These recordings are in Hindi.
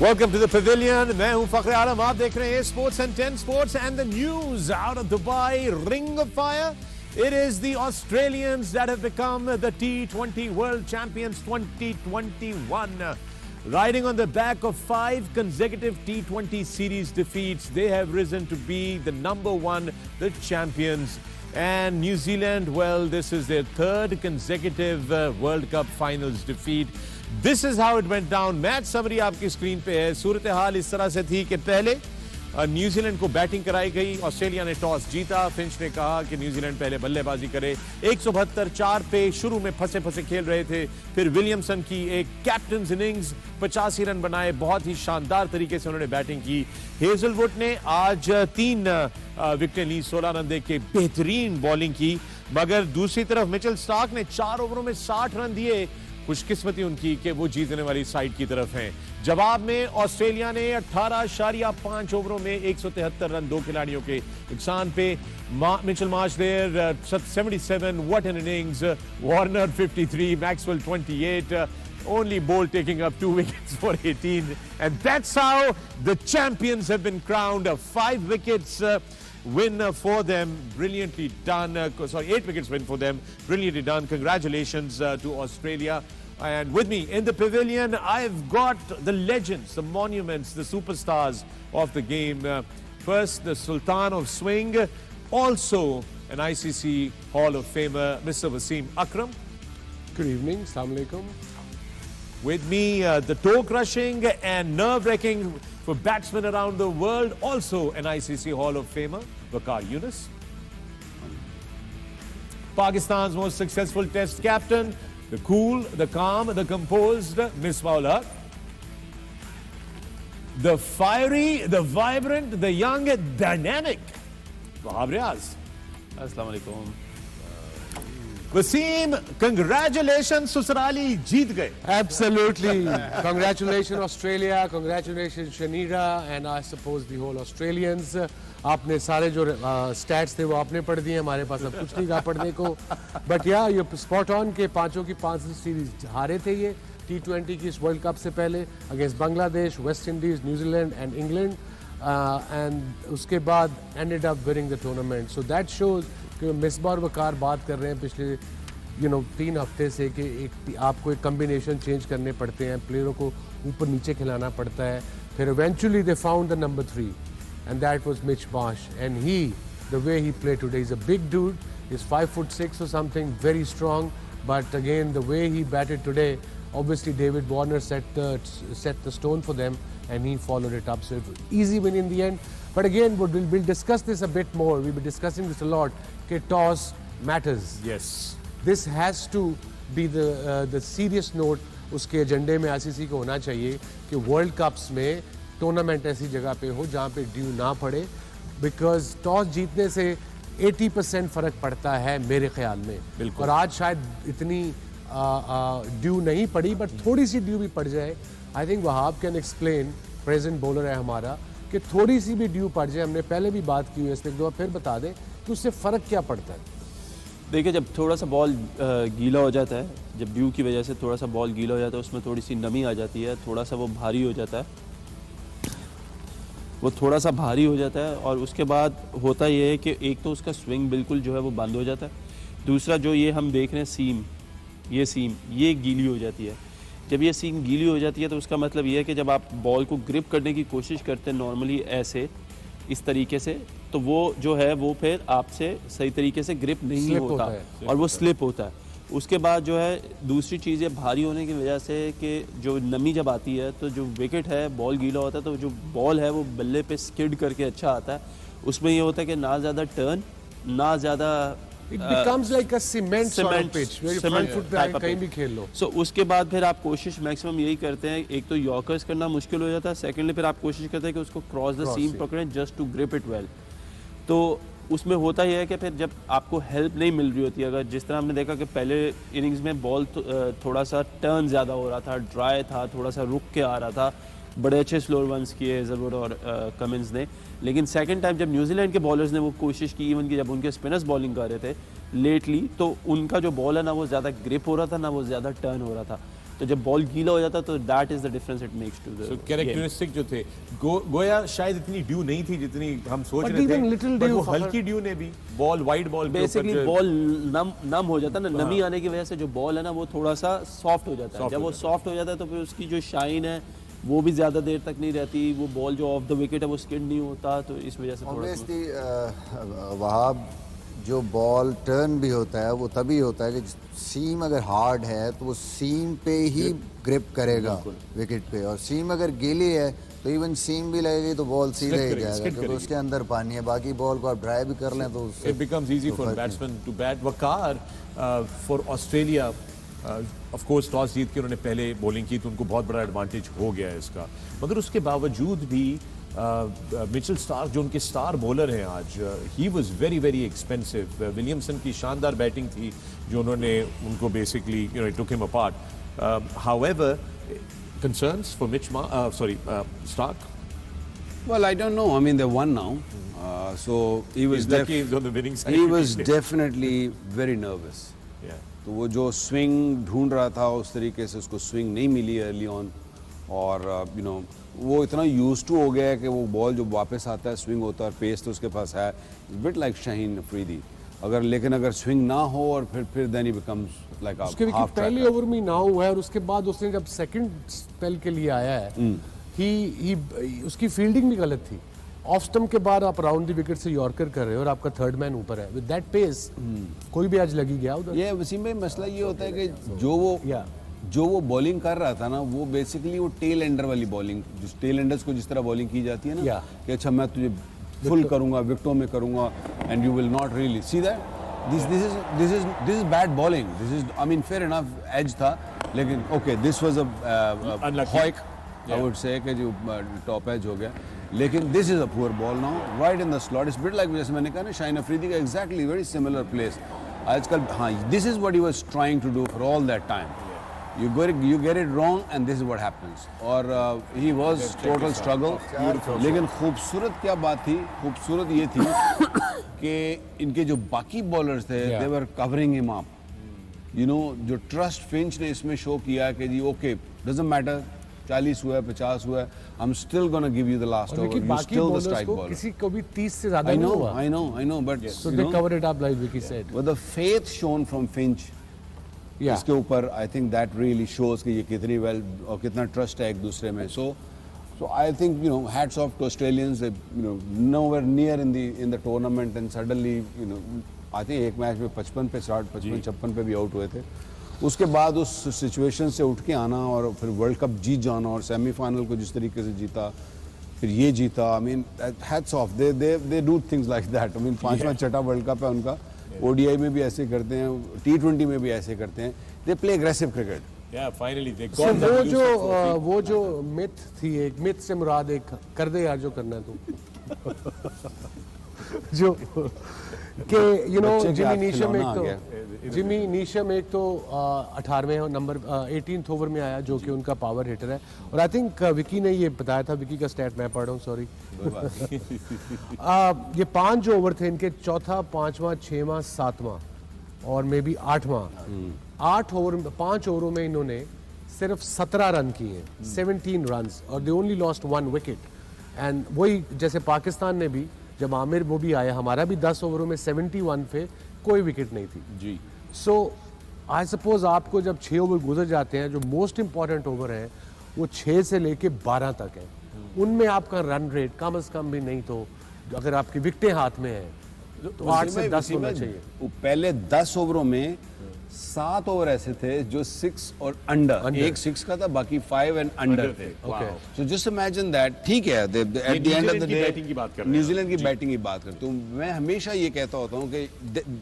Welcome to the pavilion. मैं हूं फखर आलम. आप देख रहे हैं Sports and 10 Sports and the news out of Dubai. Ring of Fire. It is the Australians that have become the T20 World Champions 2021. Riding on the back of 5 consecutive T20 series defeats, they have risen to be the number one, the champions. And New Zealand, well, this is their 3rd consecutive World Cup finals defeat. This is how it went down. Match summary आपकी स्क्रीन पे है. सूरत हाल इस तरह से थी कि पहले न्यूजीलैंड को बैटिंग कराई गई. ऑस्ट्रेलिया ने टॉस जीता. फिंच ने कहा कि न्यूजीलैंड पहले बल्लेबाजी करे. 172 पे शुरू में फंसे खेल रहे थे. फिर विलियमसन की एक कैप्टन्स इनिंग्स, 85 रन बनाए. बहुत ही शानदार तरीके से उन्होंने बैटिंग की. हेजलवुड ने आज 3 विकेटें ली, 16 रन दे के बेहतरीन बॉलिंग की. मगर दूसरी तरफ मिचेल स्टार्क ने 4 ओवरों में 60 रन दिए. खुशकिस्मती उनकी कि वो जीतने वाली साइड की तरफ हैं. जवाब में ऑस्ट्रेलिया ने 18.5 ओवरों में 173 रन 2 खिलाड़ियों के नुकसान पे. Mitchell Marsh there 77. What an innings. Warner 53, Maxwell 28. Only Bolt taking up 2 wickets for 18. And that's how the champions have been crowned. 5 wickets win for them. Brilliantly done. 8 wickets win for them. Brilliantly done. Congratulations to Australia. And with me in the pavilion, I've got the legends, the monuments, the superstars of the game. First, the Sultan of Swing, also an ICC Hall of Famer, Mr. Wasim Akram. Good evening. Assalamu alaikum. With me, the toe-crushing and nerve-wracking for batsmen around the world, also an ICC Hall of Famer, Waqar Younis. Pakistan's most successful Test captain, the cool, the calm, the composed Misbah-ul Haq. The fiery, the vibrant, the young, dynamic Wahab Riaz. Assalamu alaikum. Wasim, congratulations, Susrali, jeet gaye. Absolutely. Congratulations, Australia. Congratulations, Shanira, and I suppose the whole Australians. आपने सारे जो स्टैट्स थे वो आपने पढ़ दिए. हमारे पास अब कुछ नहीं कहा पढ़ने को. बट या ये स्पॉट ऑन के 5 की 5 सीरीज हारे थे ये T20 की इस वर्ल्ड कप से पहले against Bangladesh, West Indies, New Zealand and England. And उसके बाद ended up winning the tournament. So that shows कि मिसबाह और वकार बात कर रहे हैं पिछले 3 हफ्ते से कि आपको एक कम्बिनेशन चेंज करने पड़ते हैं, प्लेयरों को ऊपर नीचे खिलाना पड़ता है. फिर eventually they found the number 3 and that was Mitch Marsh, and the way he played today, he's a big dude. He's 5'6" or something, very strong. But again, the way he batted today, obviously David Warner set the stone for them, and he followed it up. So it was easy win in the end. But again, we'll discuss this a bit more. We'll be discussing this a lot. Okay, toss matters. Yes. This has to be the serious note. उसके एजेंडे में आईसीसी को होना चाहिए कि वर्ल्ड कप्स में टूर्नामेंट ऐसी जगह पे हो जहाँ पे ड्यू ना पड़े. बिकॉज टॉस जीतने से 80% फर्क पड़ता है मेरे ख्याल में. और आज शायद इतनी ड्यू नहीं पड़ी, बट थोड़ी सी ड्यू भी पड़ जाए. I think Wahab can explain, present bowler है हमारा, कि थोड़ी सी भी ड्यू पड़ जाए. हमने पहले भी बात की है इस पर, एक दो फिर बता दें कि उससे फ़र्क क्या पड़ता है. देखिए, जब थोड़ा सा बॉल गीला हो जाता है, जब ड्यू की वजह से थोड़ा सा बॉल गीला हो जाता है, उसमें थोड़ी सी नमी आ जाती है, थोड़ा सा वो भारी हो जाता है, वो थोड़ा सा भारी हो जाता है. और उसके बाद होता ये है कि एक तो उसका स्विंग बिल्कुल जो है वो बंद हो जाता है. दूसरा जो ये हम देख रहे हैं सीम ये गीली हो जाती है. जब ये सीम गीली हो जाती है तो उसका मतलब ये है कि जब आप बॉल को ग्रिप करने की कोशिश करते हैं नॉर्मली ऐसे इस तरीके से, तो वो जो है वो फिर आपसे सही तरीके से ग्रिप नहीं होता और वो स्लिप होता है. उसके बाद जो है दूसरी चीज़ है भारी होने की वजह से कि जो नमी जब आती है तो जो विकेट है बॉल गीला होता है, तो जो बॉल है वो बल्ले पे स्किड करके अच्छा आता है. उसमें ये होता है कि ना ज़्यादा टर्न, ना ज़्यादा It becomes like a cement sort of pitch, where front foot पे कहीं भी खेल लो. So उसके बाद फिर आप कोशिश मैक्सिमम यही करते हैं, एक तो यॉर्कर्स करना मुश्किल हो जाता है, सेकेंडली फिर आप कोशिश करते हैं कि उसको क्रॉस द सीम पकड़ें just to grip it well. तो उसमें होता यह है कि फिर जब आपको हेल्प नहीं मिल रही होती, अगर जिस तरह हमने देखा कि पहले इनिंग्स में बॉल थोड़ा सा टर्न ज़्यादा हो रहा था, ड्राई था, थोड़ा सा रुक के आ रहा था, बड़े अच्छे स्लोअर वंस किए हेजलवुड और कमिंस ने. लेकिन सेकंड टाइम जब न्यूजीलैंड के बॉलर्स ने वो कोशिश की, इवन कि जब उनके स्पिनर्स बॉलिंग कर रहे थे लेटली, तो उनका जो बॉल है ना वो ज़्यादा ग्रिप हो रहा था, ना वो ज़्यादा टर्न हो रहा था. तो जब बॉल गीला हो जाता है तो that is the difference it makes to the characteristic जो थे गोया शायद इतनी ड्यू नहीं थी जितनी हम सोच But रहे even थे, little but dew, वो Fakhar. हल्की ड्यू ने भी ball wide ball basically ball नम हो जाता है ना, नमी आने की वजह से जो बॉल है ना वो थोड़ा सा सॉफ्ट हो जाता है। Soft जब हो वो जाता सॉफ्ट हो जाता है तो फिर उसकी जो शाइन है वो भी ज़्यादा देर तक नहीं रहती, वो बॉल जो ऑफ द विकेट है वो स्किड नहीं होता, तो इस वजह से थोड़ा सा ऑब्वियसली वहाब जो बॉल टर्न भी होता है वो तभी होता है कि सीम अगर हार्ड है तो वो सीम पे ही ग्रिप करेगा विकेट पे, और सीम अगर गीली है तो इवन सीम भी लगेगी तो बॉल सीधा ही जाएगा क्योंकि उसके अंदर पानी है। बाकी बॉल को आप ड्राई भी कर लें तो it becomes easy for batsmen to bat. Waqar for Australia, of course toss जीत के उन्होंने पहले बॉलिंग की तो उनको बहुत बड़ा एडवांटेज हो गया है इसका, मगर उसके बावजूद भी मिचेल स्टार्क जो उनके स्टार बॉलर हैं आज, he was very very expensive. Williamson की शानदार बैटिंग थी जो उन्होंने उनको basically it took him apart. However concerns for Stark? Well, I don't know. I mean, they won now, so he was He's lucky he's on the winning side. he was definitely very nervous. Yeah. तो वो जो स्विंग ढूंढ रहा था उस तरीके से उसको स्विंग नहीं मिली अर्ली ऑन, और वो इतना यूज टू हो गया है कि वो बॉल जो वापस आता है स्विंग होता है और पेस तो उसके पास है, बिट लाइक शाहीन अफरीदी। अगर स्विंग ना हो और फिर then he becomes like a उसके विकेट पहले ओवर में ना हुआ है, और उसके बाद उसने जब सेकंड स्पेल के लिए आया है ही उसकी फील्डिंग भी गलत थी। ऑफ स्टंप के बाद आप राउंड द विकेट से यॉर्कर कर रहे हो और आपका थर्ड मैन ऊपर है, विद दैट पेस कोई भी आज लगी गया उधर। ये वसीम भाई मसला ये होता है कि जो वो बॉलिंग कर रहा था ना वो बेसिकली वो टेल एंडर वाली बॉलिंग, जिस टेल एंडर्स को जिस तरह बॉलिंग की जाती है ना कि अच्छा मैं तुझे फुल करूंगा, विकेटों में करूंगा, and you will not really see that this is bad bowling. This is I mean fair enough edge था, लेकिन okay this was a hoick I would say कि जो टॉप एज हो गया, लेकिन this is a poor ball now right in the slot. It's bit like जैसे मैंने कहा ना शाहीन अफरीदी का एग्जैक्टली वेरी सिमिलर प्लेस आजकल। हाँ, this is what he was trying to do for all that time. You get it wrong and this is what happens. और he was total struggle. लेकिन खूबसूरत क्या बात थी, खूबसूरत ये थी कि इनके जो बाकी बॉलर्स थे they were covering him up. जो ट्रस्ट फिंच ने इसमें शो किया कि जी ओके doesn't matter 40 हुआ है 50 हुआ है, I'm still gonna give you the last over. You still the strike bowler. किसी को भी 30 से ज्यादा नहीं हुआ। I know, but so they covered it up like Vicky said. With the faith shown from Finch. इसके ऊपर आई थिंक दैट रियली शोज कि ये कितनी वेल और कितना ट्रस्ट है एक दूसरे में। So I think hats off to Australians, nowhere near in the tournament and suddenly I think एक मैच में 55 पे स्टार्ट 55-56 पे भी आउट हुए थे। उसके बाद उस सिचुएशन से उठ के आना और फिर वर्ल्ड कप जीत जाना और सेमीफाइनल को जिस तरीके से जीता, फिर ये जीता, I mean hats off, they do things like that. I mean 5वां छठा वर्ल्ड कप है उनका, ओडीआई में भी ऐसे करते हैं, T20 में भी ऐसे करते हैं, they play aggressive cricket. Yeah, finally they So got वो जो मिथ थी, एक मिथ से मुराद एक कर दे यार जो करना है तू जो कि जिमी नीशम एक तो 18वें नंबर 18th ओवर में आया जो कि उनका पावर हिटर है, और आई थिंक विकी ने ये बताया था, विकी का स्टैट मैं पढ़ रहा हूँ सॉरी ये 5 जो ओवर थे इनके, चौथा 5वां 6वां 7वां और मे बी 8वां 8 ओवर 5 ओवरों में इन्होंने सिर्फ 17 रन किए, 17 रन, और they only lost 1 wicket. And वही जैसे पाकिस्तान ने भी जब आमिर वो भी आया, हमारा भी 10 ओवरों में 71 पे कोई विकेट नहीं थी जी। सो आई सपोज आपको जब 6 ओवर गुजर जाते हैं, जो मोस्ट इंपॉर्टेंट ओवर है वो 6 से लेके 12 तक है, उनमें आपका रन रेट कम से कम भी नहीं तो अगर आपकी विकेटें हाथ में है तो 8 से 10 होना चाहिए। पहले 10 ओवरों में 7 ओवर ऐसे थे जो 6 और अंडर, एक 6 का था, बाकी 5 एंड अंडर थे। सो जस्ट इमेजिन दैट, ठीक है, at the end of the day New Zealand की बैटिंग की बात करते हूँ। मैं हमेशा ये कहता होता हूँ कि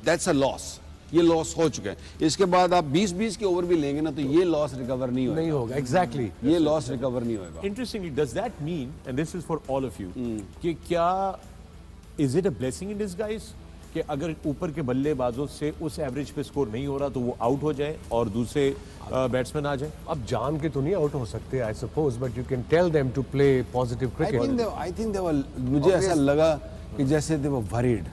दैट्स अ लॉस, ये लॉस हो चुका है। इसके बाद आप 20-20 के ओवर भी लेंगे ना तो ये लॉस रिकवर नहीं होगा। एग्जैक्टली, ये लॉस रिकवर नहीं होगा। Interestingly, does that mean, and this is for all of you, कि क्या is it a blessing in disguise कि अगर ऊपर के बल्लेबाजों से उस एवरेज पे स्कोर नहीं हो रहा तो वो आउट हो जाए और दूसरे बैट्समैन आ जाए? अब जान के तो नहीं आउट हो सकते I suppose, but you can tell them to play positive cricket. I think मुझे ऐसा लगा कि जैसे दे वर वरीड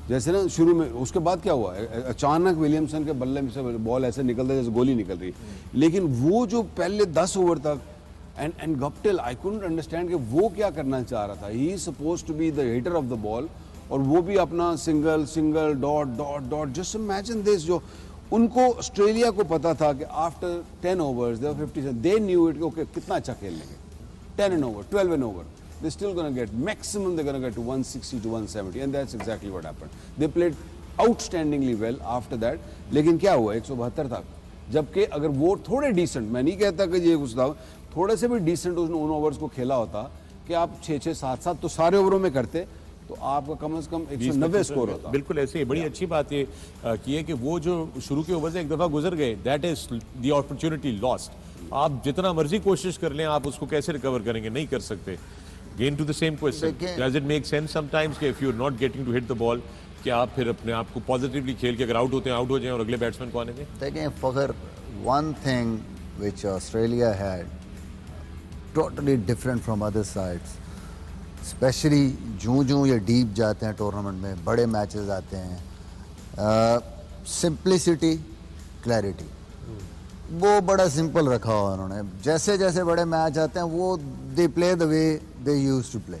जैसे ना शुरू में, उसके बाद क्या हुआ, अचानक विलियमसन के बल्ले में से बॉल ऐसे निकलता है जैसे गोली निकल रही, लेकिन वो जो पहले 10 ओवर तक and Guptill, I couldn't understand कि वो क्या करना चाह रहा था। He is supposed to be the hitter of the ball, और वो भी अपना single single dot dot dot. Just imagine this, जो उनको ऑस्ट्रेलिया को पता था कि after 10 overs they 50, they knew it, okay कितना अच्छा खेल लेंगे, 10 an over, 12 an over, they're still going to get maximum, they're going to get to 160 to 170, and that's exactly what happened. They played outstandingly well after that. लेकिन क्या हुआ 172 तक, जबकि अगर वो थोड़े डिसेंट, मैं नहीं कहता कि ये कुछ था, थोड़े से भी डिसेंट उन ओवर्स को खेला होता कि आप 6-6 7-7 तो सारे ओवरों में करते, तो आपका कम से कम 190 स्कोर होता। बिल्कुल ऐसे ही। बड़ी अच्छी बात ये की है कि वो जो शुरू के ओवर से एक दफा गुजर गए, that is the opportunity lost. आप जितना मर्जी कोशिश कर लें, आप उसको कैसे रिकवर करेंगे, नहीं कर सकते। Again to the same question, does it make sense sometimes कि if you're not getting to hit the ball, कि आप फिर अपने आप को पॉजिटिवली खेल के अगर आउट होते हैं आउट हो जाएं और अगले बैट्समैन को आने दें? देखें फखर, one thing which Australia had totally different from other sides, especially जूं ये डीप जाते हैं टूर्नामेंट में, बड़े मैचेस आते हैं, सिंप्लिसिटी, क्लैरिटी, वो बड़ा सिंपल रखा हुआ उन्होंने। जैसे जैसे बड़े मैच आते हैं वो they play the way they used to play.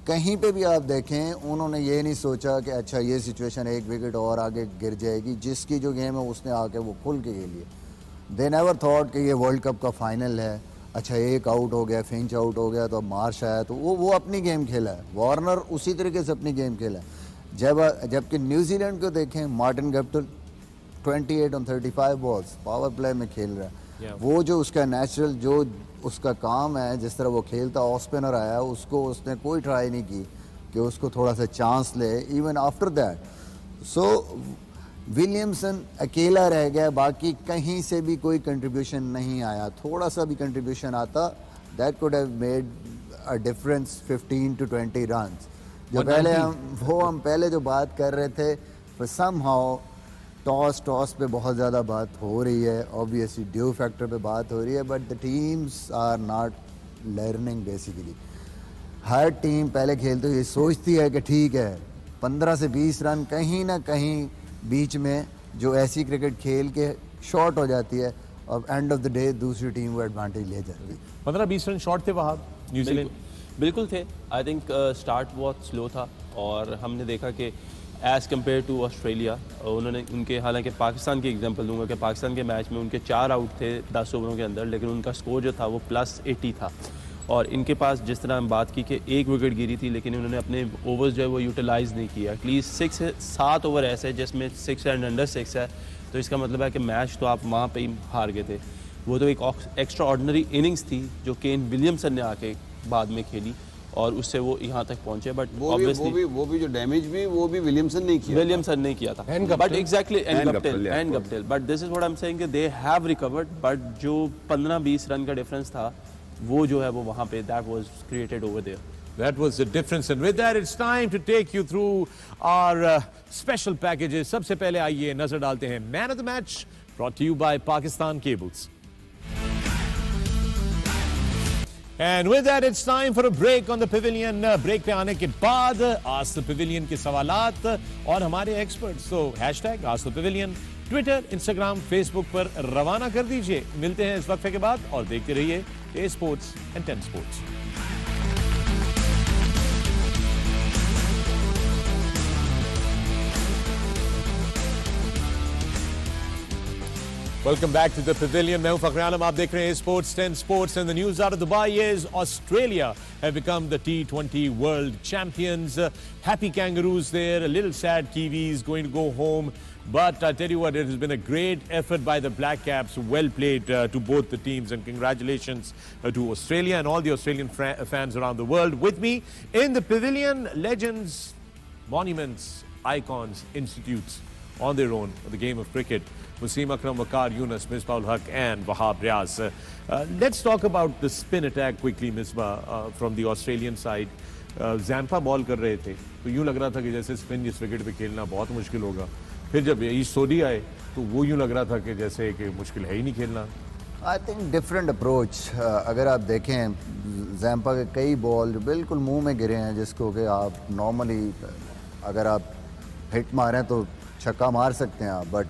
कहीं पे भी आप देखें, उन्होंने ये नहीं सोचा कि अच्छा ये सिचुएशन 1 विकेट और आगे गिर जाएगी, जिसकी जो गेम है उसने आके वो खुल के खेली है। दे नेवर थॉट कि ये वर्ल्ड कप का फाइनल है, अच्छा एक आउट हो गया, फिंच आउट हो गया तो अब मार्श आया, तो वो अपनी गेम खेला है। वार्नर उसी तरीके से अपनी गेम खेला है। जबकि न्यूजीलैंड को देखें, Martin Guptill 28 on 35 balls power play में खेल रहा है। वो जो उसका नेचुरल जो उसका काम है, जिस तरह वो खेलता, ऑफ स्पिनर आया उसको उसने कोई ट्राई नहीं की कि उसको थोड़ा सा चांस ले, even after that. So Williamson अकेला रह गया, बाकी कहीं से भी कोई कंट्रीब्यूशन नहीं आया। थोड़ा सा भी कंट्रीब्यूशन आता, that could have made a difference 15 to 20 run. जो पहले हम पहले जो बात कर रहे थे, for somehow टॉस पे बहुत ज़्यादा बात हो रही है, ऑब्वियसली ड्यू फैक्टर पे बात हो रही है, but the teams are not learning basically. हर टीम पहले खेलते हुए सोचती है कि ठीक है 15 से 20 रन कहीं ना कहीं बीच में जो ऐसी क्रिकेट खेल के शॉर्ट हो जाती है, और एंड ऑफ द डे दूसरी टीम वो एडवांटेज ले जाती है। 15-20 रन शॉर्ट थे वहाँ न्यूजीलैंड, बिल्कुल थे। आई थिंक स्टार्ट बहुत स्लो था, और हमने देखा कि एज़ कम्पेयर टू ऑस्ट्रेलिया, उन्होंने उनके, हालांकि पाकिस्तान की एग्जांपल दूंगा कि पाकिस्तान के मैच में उनके 4 आउट थे 10 ओवरों के अंदर, लेकिन उनका स्कोर जो था वो +80 था। और इनके पास जिस तरह हम बात की कि 1 विकेट गिरी थी, लेकिन उन्होंने अपने ओवर्स जो है वो यूटिलाइज़ नहीं किया। एटलीस्ट 7 ओवर ऐसे हैं जिसमें 6 एंड अंडर 6 है, तो इसका मतलब है कि मैच तो आप वहाँ पर ही हार गए थे। वो तो एक एक्स्ट्रा ऑर्डिनरी इनिंग्स थी जो केन विलियमसन ने आके बाद में खेली, और उससे वो यहाँ तक पहुंचे। बट वो भी जो डैमेज भी वो भी विलियमसन नहीं किया था। But exactly and Guptill, but this is what I am saying कि दे हैव रिकवर्ड, बट जो 15-20 रन का डिफरेंस था वो जो है वो वहाँ पे that was created over there. That was the difference, and with that it's time to take you through our special packages. सबसे पहले आइए नजर डालते हैं man of the match, brought to you by Pakistan Cables. And with that, it's time for a break on the Pavilion. Break पे आने के बाद Ask the Pavilion के सवालात और हमारे experts. So hashtag Ask the Pavilion, Twitter, Instagram, Facebook पर रवाना कर दीजिए। मिलते हैं इस वक्फे के बाद और देखते रहिए A Sports and 10 Sports. Welcome back to the Pavilion. मैं हूं फखर आलम, आप देख रहे हैं Sports 10 Sports, and the news out of Dubai is Australia have become the T20 World Champions. Happy Kangaroos there, a little sad Kiwis going to go home. But I tell you what, it has been a great effort by the Black Caps. Well played to both the teams, and congratulations to Australia and all the Australian fans around the world. With me in the Pavilion, legends, monuments, icons, institutes on their own of the game of cricket. Wasim Akram, Waqar Yunus, Misbah ul Haq and Wahab Riaz. Let's talk about the spin attack quickly, Misbah, from the Australian side. Zampa ball कर रहे थे तो यूँ लग रहा था कि जैसे स्पिन इस विकेट पे खेलना बहुत मुश्किल होगा। फिर जब ईस्ट सोडी आए तो वो यूँ लग रहा था कि जैसे कि मुश्किल है ही नहीं खेलना। I think different approach. अगर आप देखें जैम्पा के कई बॉल जो बिल्कुल मुंह में गिरे हैं, जिसको कि आप नॉर्मली अगर आप हिट मारें तो छक्का मार सकते हैं आप, बट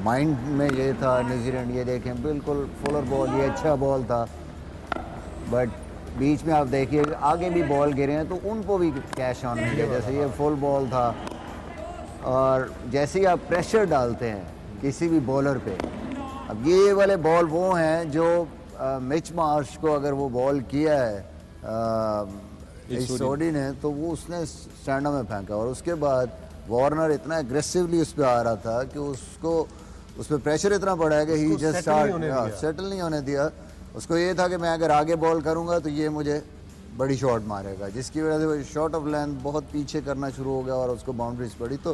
माइंड में ये था न्यूजीलैंड, ये देखें बिल्कुल फुलर बॉल, ये अच्छा बॉल था, बट बीच में आप देखिए आगे भी बॉल गिरे हैं तो उनको भी कैश ऑन मिले, जैसे ये फुल बॉल था। और जैसे ही आप प्रेशर डालते हैं किसी भी बॉलर पे, अब ये वाले बॉल वो हैं जो मिच मार्श को अगर वो बॉल किया है सोडी ने, तो वो उसने स्टैंडों में फेंका, और उसके बाद वार्नर इतना एग्रेसिवली उस पर आ रहा था कि उसको उस पर प्रेशर इतना पड़ा है कि ही जस्ट सेटल नहीं होने दिया। उसको ये था कि मैं अगर आगे बॉल करूंगा तो ये मुझे बड़ी शॉट मारेगा, जिसकी वजह से वो शॉट ऑफ लेंथ बहुत पीछे करना शुरू हो गया और उसको बाउंड्रीज पड़ी। तो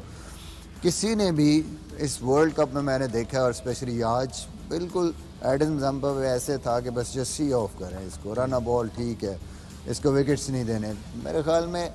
किसी ने भी इस वर्ल्ड कप में मैंने देखा, और स्पेशली आज बिल्कुल एडम जम्पा ऐसे था कि बस जस्ट सी ऑफ करें इसको, रन अ बॉल ठीक है, इसको विकेट्स नहीं देने। मेरे ख्याल में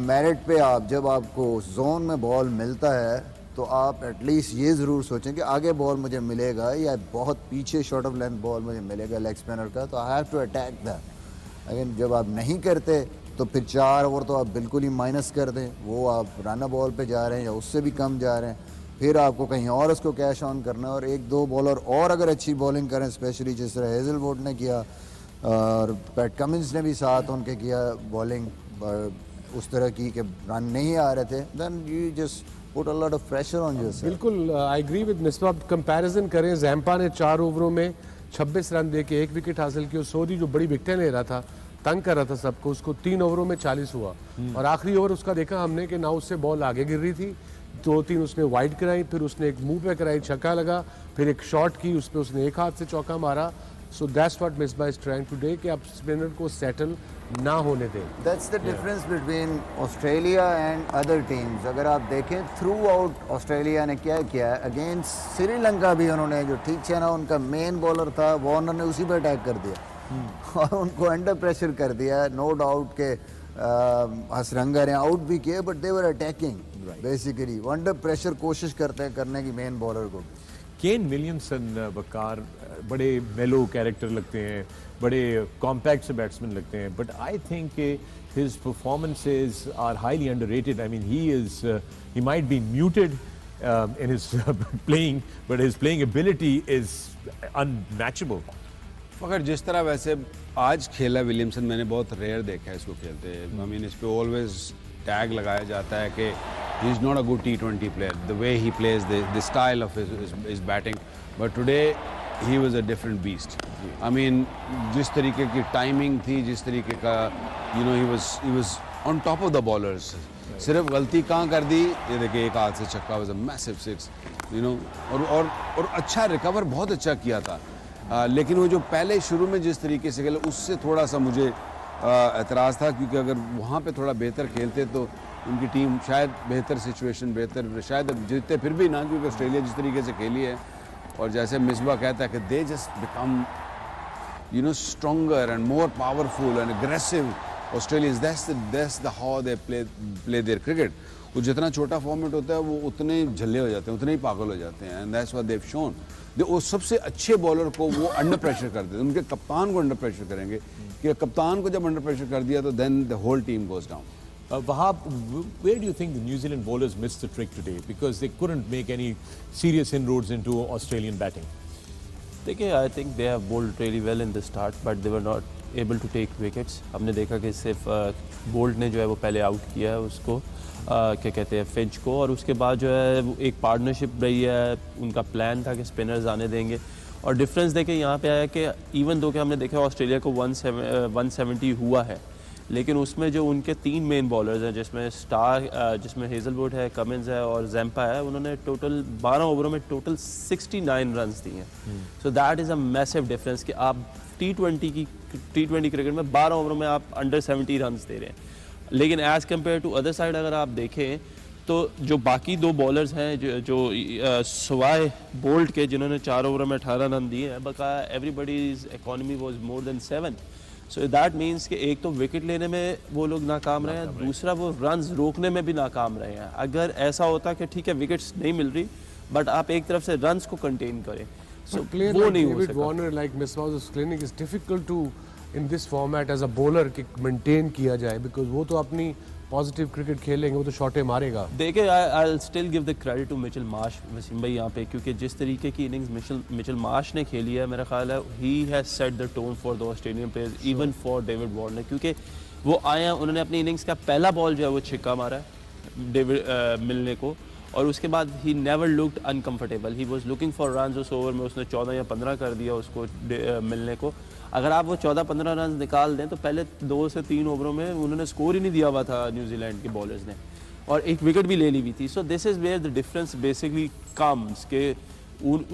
मेरिट पे आप जब आपको जोन में बॉल मिलता है तो आप एटलीस्ट ये ज़रूर सोचें कि आगे बॉल मुझे मिलेगा या बहुत पीछे शॉर्ट ऑफ लेंथ बॉल मुझे मिलेगा लेग स्पिनर का, तो I have to attack that. लेकिन जब आप नहीं करते तो फिर 4 ओवर तो आप बिल्कुल ही माइनस कर दें, वो आप रन बॉल पे जा रहे हैं या उससे भी कम जा रहे हैं, फिर आपको कहीं और उसको कैश ऑन करना है। और 1-2 बॉलर और अगर अच्छी बॉलिंग करें, स्पेशली जिस तरह हेजलवुड ने किया और पैट कमिंस ने भी साथ उनके किया बॉलिंग उस तरह की कि रन नहीं आ रहे थे, then you just put a lot of pressure on yourself. बिल्कुल I agree with Misbah. Comparison करें, जैम्पा ने 4 ओवरों में 26 रन दे के 1 विकेट हासिल की, और सोडी जो बड़ी विकेटें ले रहा था, तंग कर रहा था सबको, उसको 3 ओवरों में 40 हुआ। और आखिरी ओवर उसका देखा हमने कि ना उससे बॉल आगे गिर रही थी, 2-3 उसने वाइड कराई, फिर उसने एक मुंह पे कराई, छक्का लगा, फिर एक शॉट की, उस पर उसने एक हाथ से चौका मारा। So that's what Misbah is trying today कि आप स्पिनर को सेटल ना होने दें। That's the difference between Australia and other teams. अगर आप देखें थ्रू आउट ऑस्ट्रेलिया ने क्या किया है अगेंस्ट श्रीलंका, भी उन्होंने जो ठीक से ना उनका मेन बॉलर था वार्नर ने उसी पर अटैक कर दिया और उनको अंडर प्रेशर कर दिया। नो डाउट के हसरंगा ने आउट भी किए, but they were attacking basically, under pressure कोशिश करते हैं करने की मेन बॉलर को। केन विलियमसन बकार बड़े मेलो कैरेक्टर लगते हैं, बड़े कॉम्पैक्ट से बैट्समैन लगते हैं, but I think his performances are highly underrated. I mean he might be muted in his playing, but his playing ability is unmatchable. मगर जिस तरह वैसे आज खेला विलियमसन, मैंने बहुत रेयर देखा है इसको खेलते। आई मीन इस पे ऑलवेज टैग लगाया जाता है कि he is not a good T20 player, the way he plays, the style of his batting, but today he was a different beast. I mean जिस तरीके की टाइमिंग थी, जिस तरीके का he was on top of the bowlers. सिर्फ गलती कहाँ कर दी, ये देखिए एक हाथ से छक्का, वाज अ मैसिव 6, और अच्छा रिकवर बहुत अच्छा किया था। लेकिन वो जो पहले शुरू में जिस तरीके से खेला उससे थोड़ा सा मुझे एतराज़ था, क्योंकि अगर वहाँ पे थोड़ा बेहतर खेलते तो उनकी टीम शायद बेहतर सिचुएशन, बेहतर शायद जीतते, फिर भी ना, क्योंकि ऑस्ट्रेलिया जिस तरीके से खेली है, और जैसे मिसबा कहता है कि they just become stronger and more powerful and aggressive Australians, that's the how they play their cricket. वो जितना छोटा फॉर्मेट होता है वो उतने झल्ले हो जाते हैं, उतने ही पागल हो जाते हैं, and that's what they've shown. वो सबसे अच्छे बॉलर को वो अंडर प्रेशर कर देते हैं, उनके कप्तान को अंडर प्रेशर करेंगे, कि कप्तान को जब अंडर प्रेशर कर दिया तो then the whole team goes down. Wahab, where do you think the New Zealand bowlers missed the trick today, because they couldn't make any serious inroads into Australian batting? देखिए, I think they have bowled really well in the start, but they were not able to take wickets. हमने देखा कि सिर्फ बोल्ट ने जो है वो पहले आउट किया है उसको, क्या कहते हैं, फिंच को, और उसके बाद जो है वो एक पार्टनरशिप रही है, उनका प्लान था कि स्पिनर्स आने देंगे। और डिफरेंस देखें यहाँ पे आया कि इवन दो कि हमने देखा ऑस्ट्रेलिया को 170 हुआ है, लेकिन उसमें जो उनके 3 मेन बॉलर्स हैं, जिसमें हेजलवुड है, कमिंस है और जैम्पा है, उन्होंने टोटल 12 ओवरों में टोटल 69 रन्स दिए हैं। So that is a massive difference कि आप T20 क्रिकेट में 12 ओवरों में आप अंडर 70 रन्स दे रहे हैं। लेकिन as compared to other side अगर आप देखें तो जो बाकी 2 बॉलर्स हैं जो सवाए बोल्ट के, जिन्होंने 4 ओवरों में 18 रन दिए हैं, बकाया everybody's economy was more than 7। So that means कि एक तो विकेट लेने में वो लोग नाकाम रहे हैं, दूसरा वो रन्स रोकने में भी नाकाम रहे हैं। अगर ऐसा होता कि ठीक है विकेट्स नहीं मिल रही, बट आप एक तरफ से रन्स को कंटेन करें, So player वो like नहीं हो David सका। Warner, like Misbah was explaining, is difficult to in this format as a bowler कि maintain किया जाए, because वो तो अपनी पॉजिटिव क्रिकेट खेलेंगे, वो तो शॉटे मारेगा। देखिए I still give the credit to Mitchell Marsh Wasim भाई यहाँ पे, क्योंकि जिस तरीके की इनिंग्स मिचेल मार्श ने खेली है, मेरा ख्याल है he has set the tone for the Australian players, even for David Warner, क्योंकि वो आए हैं, उन्होंने अपनी इनिंग्स का पहला बॉल जो है वो छिक्का मारा है डेविड मिलने को, और उसके बाद he never looked uncomfortable, he was looking for runs. उस ओवर में उसने 14 या 15 कर दिया उसको मिलने को। अगर आप वो 14-15 रन निकाल दें तो पहले 2 से 3 ओवरों में उन्होंने स्कोर ही नहीं दिया हुआ था न्यूजीलैंड के बॉलर्स ने, और एक विकेट भी ले ली हुई थी। So this is where the difference basically comes के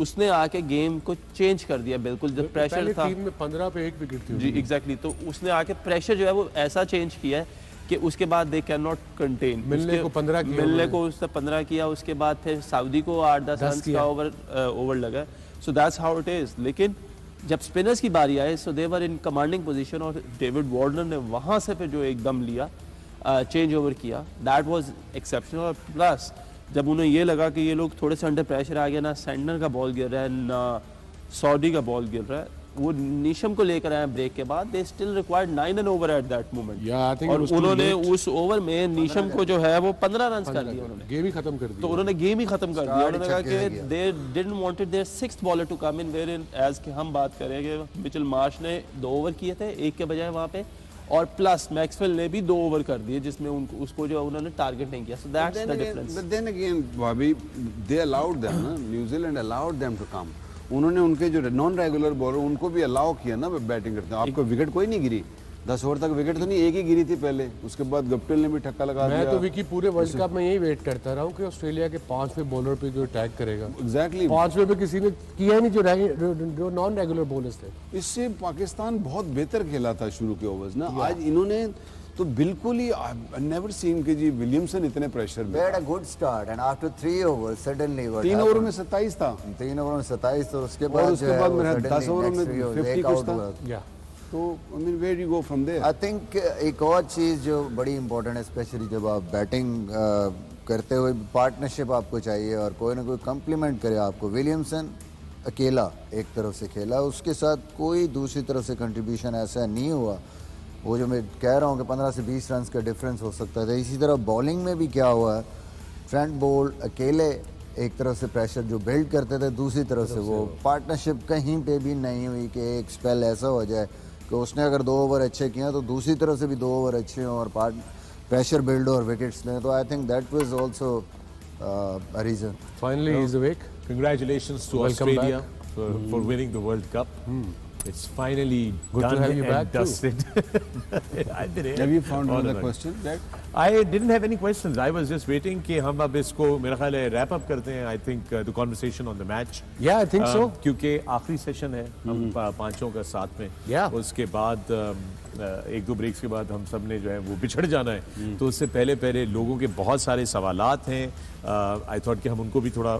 उसने आके गेम को चेंज कर दिया बिल्कुल। जब प्रेशर था, टीम में 15 पे 1 विकेट थी जी एग्जैक्टली, तो उसने आके प्रेशर जो है वो ऐसा चेंज किया है कि उसके बाद दे कैन नॉट कंटेन। मिलने को 15 किया, मिलने को उसने 15 किया, उसके बाद फिर सऊदी को 8-10 रन का ओवर लगा। So that's how it is. लेकिन जब स्पिनर्स की बारी आई, सो दे वर इन कमांडिंग पोजीशन, और डेविड वार्नर ने वहाँ से फिर जो एकदम लिया, चेंज ओवर किया, दैट वाज एक्सेप्शनल। प्लस जब उन्हें ये लगा कि ये लोग थोड़े से अंडर प्रेशर आ गया, ना सेंटर का बॉल गिर रहा है ना सऊदी का बॉल गिर रहा है, वो नीशम को लेकर आए ब्रेक के बाद, they still required 9 an over at that moment, और उन्होंने उस ओवर में नीशम को जो है वो 15 रन कर दिया, उन्होंने गेम ही खत्म कर दिया। तो उन्होंने गेम ही खत्म कर दिया। उन्होंने कहा कि they didn't wanted their 6th bowler to come in, where in as कि हम बात करें कि मिचेल मार्श ने 2 ओवर किए थे 1 के बजाय वहाँ पे, और प्लस मैक्सवेल ने भी 2 ओवर कर दिए जिसमें उनको उसको जो उन्होंने टारगेट नहीं किया। So that's the difference. But then again भाभी, दे अलाउड देम ना, New Zealand allowed them to come. उन्होंने उनके जो नॉन रेगुलर बॉलर उनको भी अलाउ किया ना बैटिंग करते हैं। आपको विकेट कोई नहीं गिरी, 10 ओवर तक विकेट तो नहीं, एक ही गिरी थी पहले, उसके बाद गप्टिल ने भी ठक्का लगा दिया। मैं तो विकी पूरे वर्ल्ड कप में यही वेट करता रहा हूँ कि ऑस्ट्रेलिया के 5वें बॉलर पे जो अटैक करेगा। एग्जैक्टली 5वें पे किसी ने किया नहीं, जो नॉन रेगुलर बॉलर्स थे। इससे पाकिस्तान बहुत बेहतर खेला था शुरू के ओवर्स ना। आज इन्होंने तो बिल्कुल ही नेवर सीन कि जी विलियमसन इतने प्रेशर में। They had a good start and after 3 overs suddenly what 3 over में 27 था, 3 ओवर में 27, तो उसके और बाद उसके बाद मेरा 10 ओवर में 50 कुछ था। या तो I mean where you go from there. I think एक और चीज़ जो बड़ी इंपॉर्टेंट है, स्पेशली जब आप बैटिंग करते हुए पार्टनरशिप आपको चाहिए और कोई ना कोई कम्प्लीमेंट करे आपको। विलियमसन अकेला एक तरफ से खेला, उसके साथ कोई दूसरी तरफ से कंट्रीब्यूशन ऐसा नहीं हुआ। वो जो मैं कह रहा हूँ कि 15 से 20 रन का डिफरेंस हो सकता था। इसी तरह बॉलिंग में भी क्या हुआ है, ट्रेंट बोल्ट अकेले एक तरफ से प्रेशर जो बिल्ड करते थे, दूसरी तरफ से वो पार्टनरशिप कहीं पे भी नहीं हुई कि एक स्पेल ऐसा हो जाए कि उसने अगर 2 ओवर अच्छे किए तो दूसरी तरफ से भी 2 ओवर अच्छे हों और प्रेशर बिल्ड हो और विकेट्स लें। तो I think that was also a reason. Finally he is awake. Congratulations to Welcome Australia for winning the World Cup. It's finally Good to done have you and back too. dusted. I've been here. Have you found all another along. question? That I didn't have any questions. I was just waiting कि हम अब इसको मेरा ख्याल है wrap up करते हैं. I think the conversation on the match. Yeah, I think so. क्योंकि आखिरी सेशन है हम पांचों का साथ में. Yeah. उसके बाद 1-2 ब्रेक्स के बाद हम सब ने जो है वो बिछड़ जाना है. तो उससे पहले लोगों के बहुत सारे सवालात हैं. I thought कि हम उनको भी थोड़ा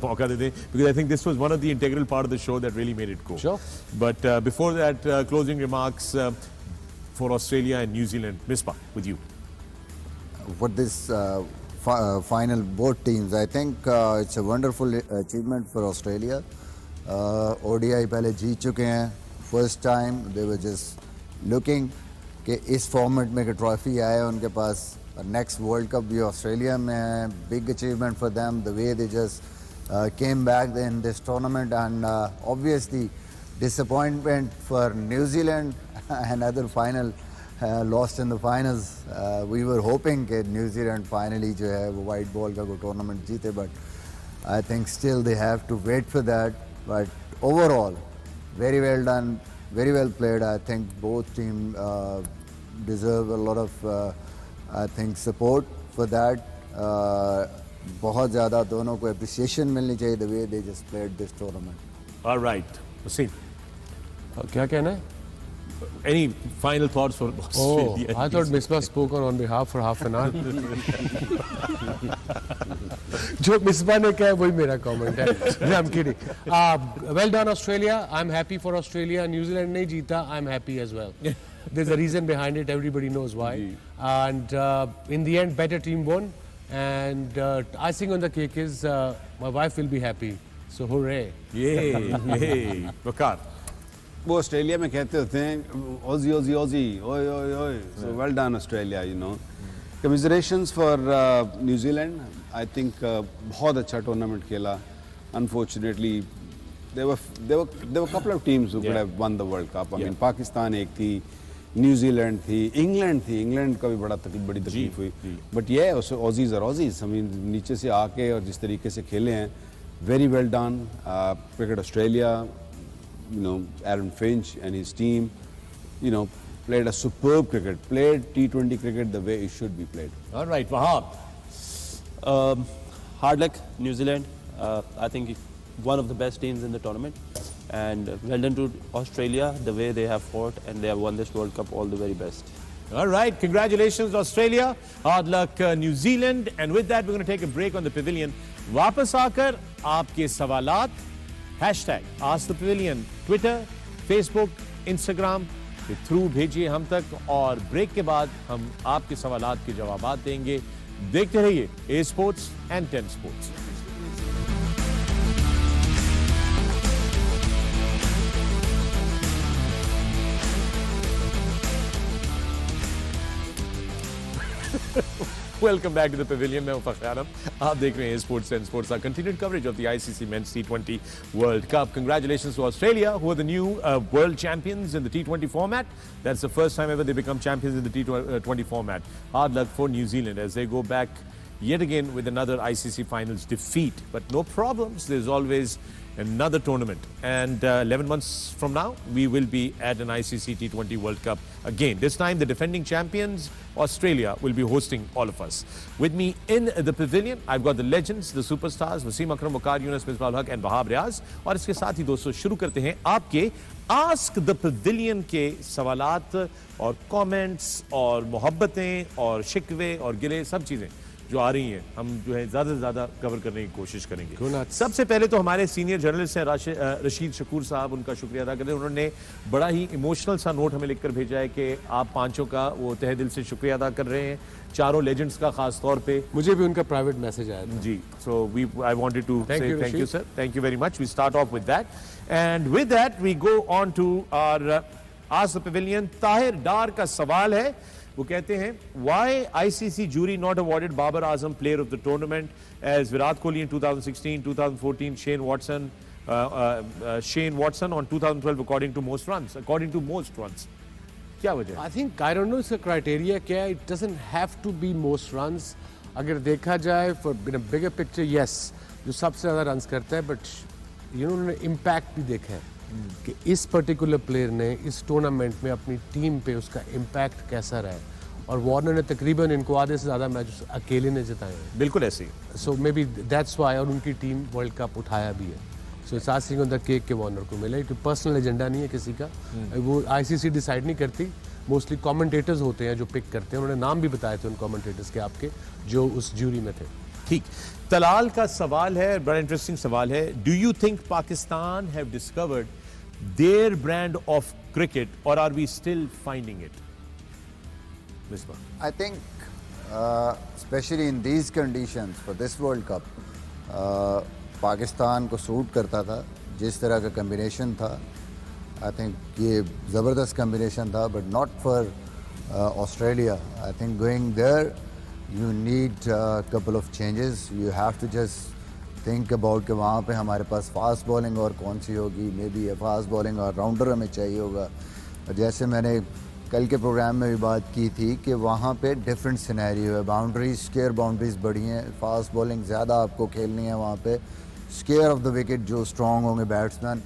मौका दे दें because I think this was one of the integral part of the show that really made it go. Sure. But before that, closing remarks for Australia and New Zealand. Misbah, with you. For this final both teams, I think it's a wonderful achievement for Australia. ODI पहले जीत चुके हैं. First time they were just looking कि इस फॉर्मेट में कि ट्रॉफी आए उनके पास. नेक्स्ट वर्ल्ड कप भी ऑस्ट्रेलिया में है. Big achievement for them the way they just came back in this tournament, and obviously disappointment for New Zealand. Another final lost in the finals. We were hoping that New Zealand finally जो है वो white ball का कोई tournament जीते, but I think still they have to wait for that. But overall, very well done, very well played. I think both teams deserve a lot of I think support for that. बहुत ज़्यादा दोनों को appreciation मिलनी चाहिए the way they just played this tournament. All right, Wasim. क्या कहना है? Any final thoughts for Australia? Oh, I thought Misbah spoke on behalf for half an hour. जो मिसबा ने कहा वही मेरा कमेंट है. I'm kidding. Well done Australia. I'm happy for Australia. New Zealand नहीं जीता. I'm happy as well. There's a reason behind it. Everybody knows why. And in the end, better team won. And icing on the cake is my wife will be happy. So hooray! Yay! वकार वो ऑस्ट्रेलिया में कहते होते हैं ओजी ओजी ओजी oi oi oi so well done Australia you know commiserations for New Zealand I think बहुत अच्छा टूर्नामेंट खेला unfortunately there were couple of teams who could have won the World Cup. I mean Pakistan एक थी, न्यूजीलैंड थी, इंग्लैंड का भी बड़ी तकलीफ हुई. But yeah, also Aussies are Aussies. I mean नीचे से आके और जिस तरीके से खेले हैं, very well done. Cricket Australia, you know, Aaron Finch and his team, you know, played a superb cricket, played T20 cricket the way it should be played. All right, Wahab. Hard luck, New Zealand. I think one of the best teams in the tournament. And well done to Australia, the way they have fought and they have won this World Cup. All the very best. All right, congratulations Australia. Hard luck New Zealand. And with that, we're going to take a break on the pavilion. वापस आकर आपके सवालात #Ask the Pavilion Twitter, Facebook, Instagram के थ्रू भेजिए हम तक और ब्रेक के बाद हम आपके सवालात के जवाबात देंगे. देखते रहिए A Sports and 10 Sports. Welcome back to the Pavilion. मैं हूं फखर आलम. आप देख रहे हैं Sports and Sports, our continued coverage of the ICC Men's T20 World Cup. Congratulations to Australia, who are the new world champions in the T20 format. That's the first time ever they become champions in the T20 format. Hard luck for New Zealand as they go back yet again with another ICC Finals defeat. But no problems. There's always another tournament. And 11 months from now, we will be at an ICC T20 World Cup again. This time, the defending champions, Australia, will be hosting all of us. With me in the pavilion, I've got the legends, the superstars, Wasim Akram, Waqar Yunus, Misbah ul Haq and Wahab Riaz. और इसके साथ ही दोस्तों शुरू करते हैं आपके Ask the Pavilion के सवालात और कमेंट्स और मोहब्बतें और शिकवे और गिले सब चीज़ें जो आ रही हैं, हम जो है ज़्यादा से ज़्यादा कवर करने की कोशिश करेंगे. सबसे पहले तो हमारे सीनियर जर्नलिस्ट हैं रशीद शकूर साहब, उनका शुक्रिया अदा करते हैं. उन्होंने बड़ा ही इमोशनल सा नोट हमें लिखकर भेजा है कि आप पांचों का वो तहे दिल से शुक्रिया अदा कर रहे हैं, चारों लेजेंड्स का खास तौर पे. मुझे भी उनका प्राइवेट मैसेज आया था. जी, so I wanted to say thank you sir, thank you very much. We start off with that and with that we go on to our ask the pavilion. Tahir Dar का सवाल है, वो कहते हैं why ICC jury not awarded Babar Azam player of the tournament as Virat Kohli in 2016, 2014, Shane Watson on 2012 according to most runs. क्या वजह? I think I don't know इसका criteria क्या है. It doesn't have to be most runs. अगर देखा जाए for in a bigger picture, yes, जो सबसे ज़्यादा runs करता है, but you know उन्होंने impact भी देखा है कि इस पर्टिकुलर प्लेयर ने इस टूर्नामेंट में अपनी टीम पे उसका इम्पैक्ट कैसा रहा है. और वार्नर ने तकरीबन इनको आधे से ज़्यादा मैच अकेले ने जिताए हैं. बिल्कुल ऐसे ही. सो मे बी दैट्स वाई. और उनकी टीम वर्ल्ड कप उठाया भी है. So it's asking on the cake के वार्नर को मिला. एक पर्सनल एजेंडा नहीं है किसी का. वो ICC डिसाइड नहीं करती, मोस्टली कमेंटेटर्स होते हैं जो पिक करते हैं. उन्होंने नाम भी बताए थे उन कमेंटेटर्स के आपके जो उस ज्यूरी में थे. ठीक. तलाल का सवाल है, बड़ा इंटरेस्टिंग सवाल है. Do you think Pakistan have discovered their brand of cricket or are we still finding it? Misbah. I think especially in these conditions for this World Cup Pakistan को सूट करता था जिस तरह का कम्बिनेशन था. आई थिंक ये ज़बरदस्त कम्बिनेशन था, but not for Australia. I think going there you need couple of changes. You have to just think about कि वहाँ पे हमारे पास फास्ट बॉलिंग और कौन सी होगी. मे बी फास्ट बॉलिंग और राउंडर हमें चाहिए होगा. और जैसे मैंने कल के प्रोग्राम में भी बात की थी कि वहाँ पे डिफरेंट सिनेरियो है. बाउंड्रीज, स्क्वायर बाउंड्रीज बड़ी हैं. फास्ट बॉलिंग ज़्यादा आपको खेलनी है वहाँ पे. स्क्वायर ऑफ द विकेट जो स्ट्रॉन्ग होंगे बैट्समैन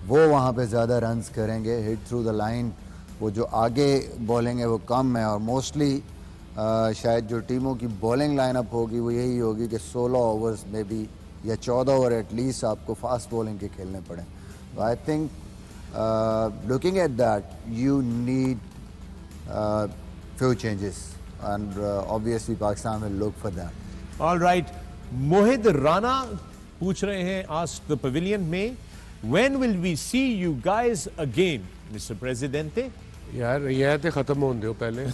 वो वहाँ पे ज़्यादा रन्स करेंगे. हिट थ्रू द लाइन वो जो आगे बॉलिंग है वो कम है. और मोस्टली शायद जो टीमों की बॉलिंग लाइनअप होगी वो यही होगी कि 16 ओवर्स में भी या 14 ओवर एटलीस्ट आपको फास्ट बॉलिंग के खेलने पड़े. I think looking at that you need few changes and obviously Pakistan will look for that. All right, Moeed Rana पूछ रहे हैं Ask the Pavilion में, when will we see you guys again, Mr. Presidente? यार ये तो ख़त्म होने दो पहले.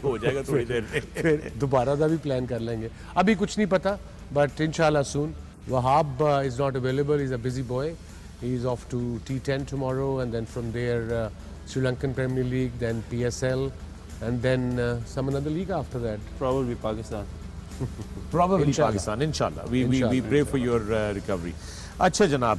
हो जाएगा थोड़ी देर में. फिर दोबारा का भी प्लान कर लेंगे. अभी कुछ नहीं पता, बट इंशाल्लाह सून. Wahab is not available. He's a busy boy. He's off to T10 tomorrow, and then from there Sri Lankan Premier League, then PSL, and then some another league after that. Probably Pakistan. Probably Inshallah. Pakistan, inshallah. We Inshallah. pray for your recovery. अच्छा जनाब,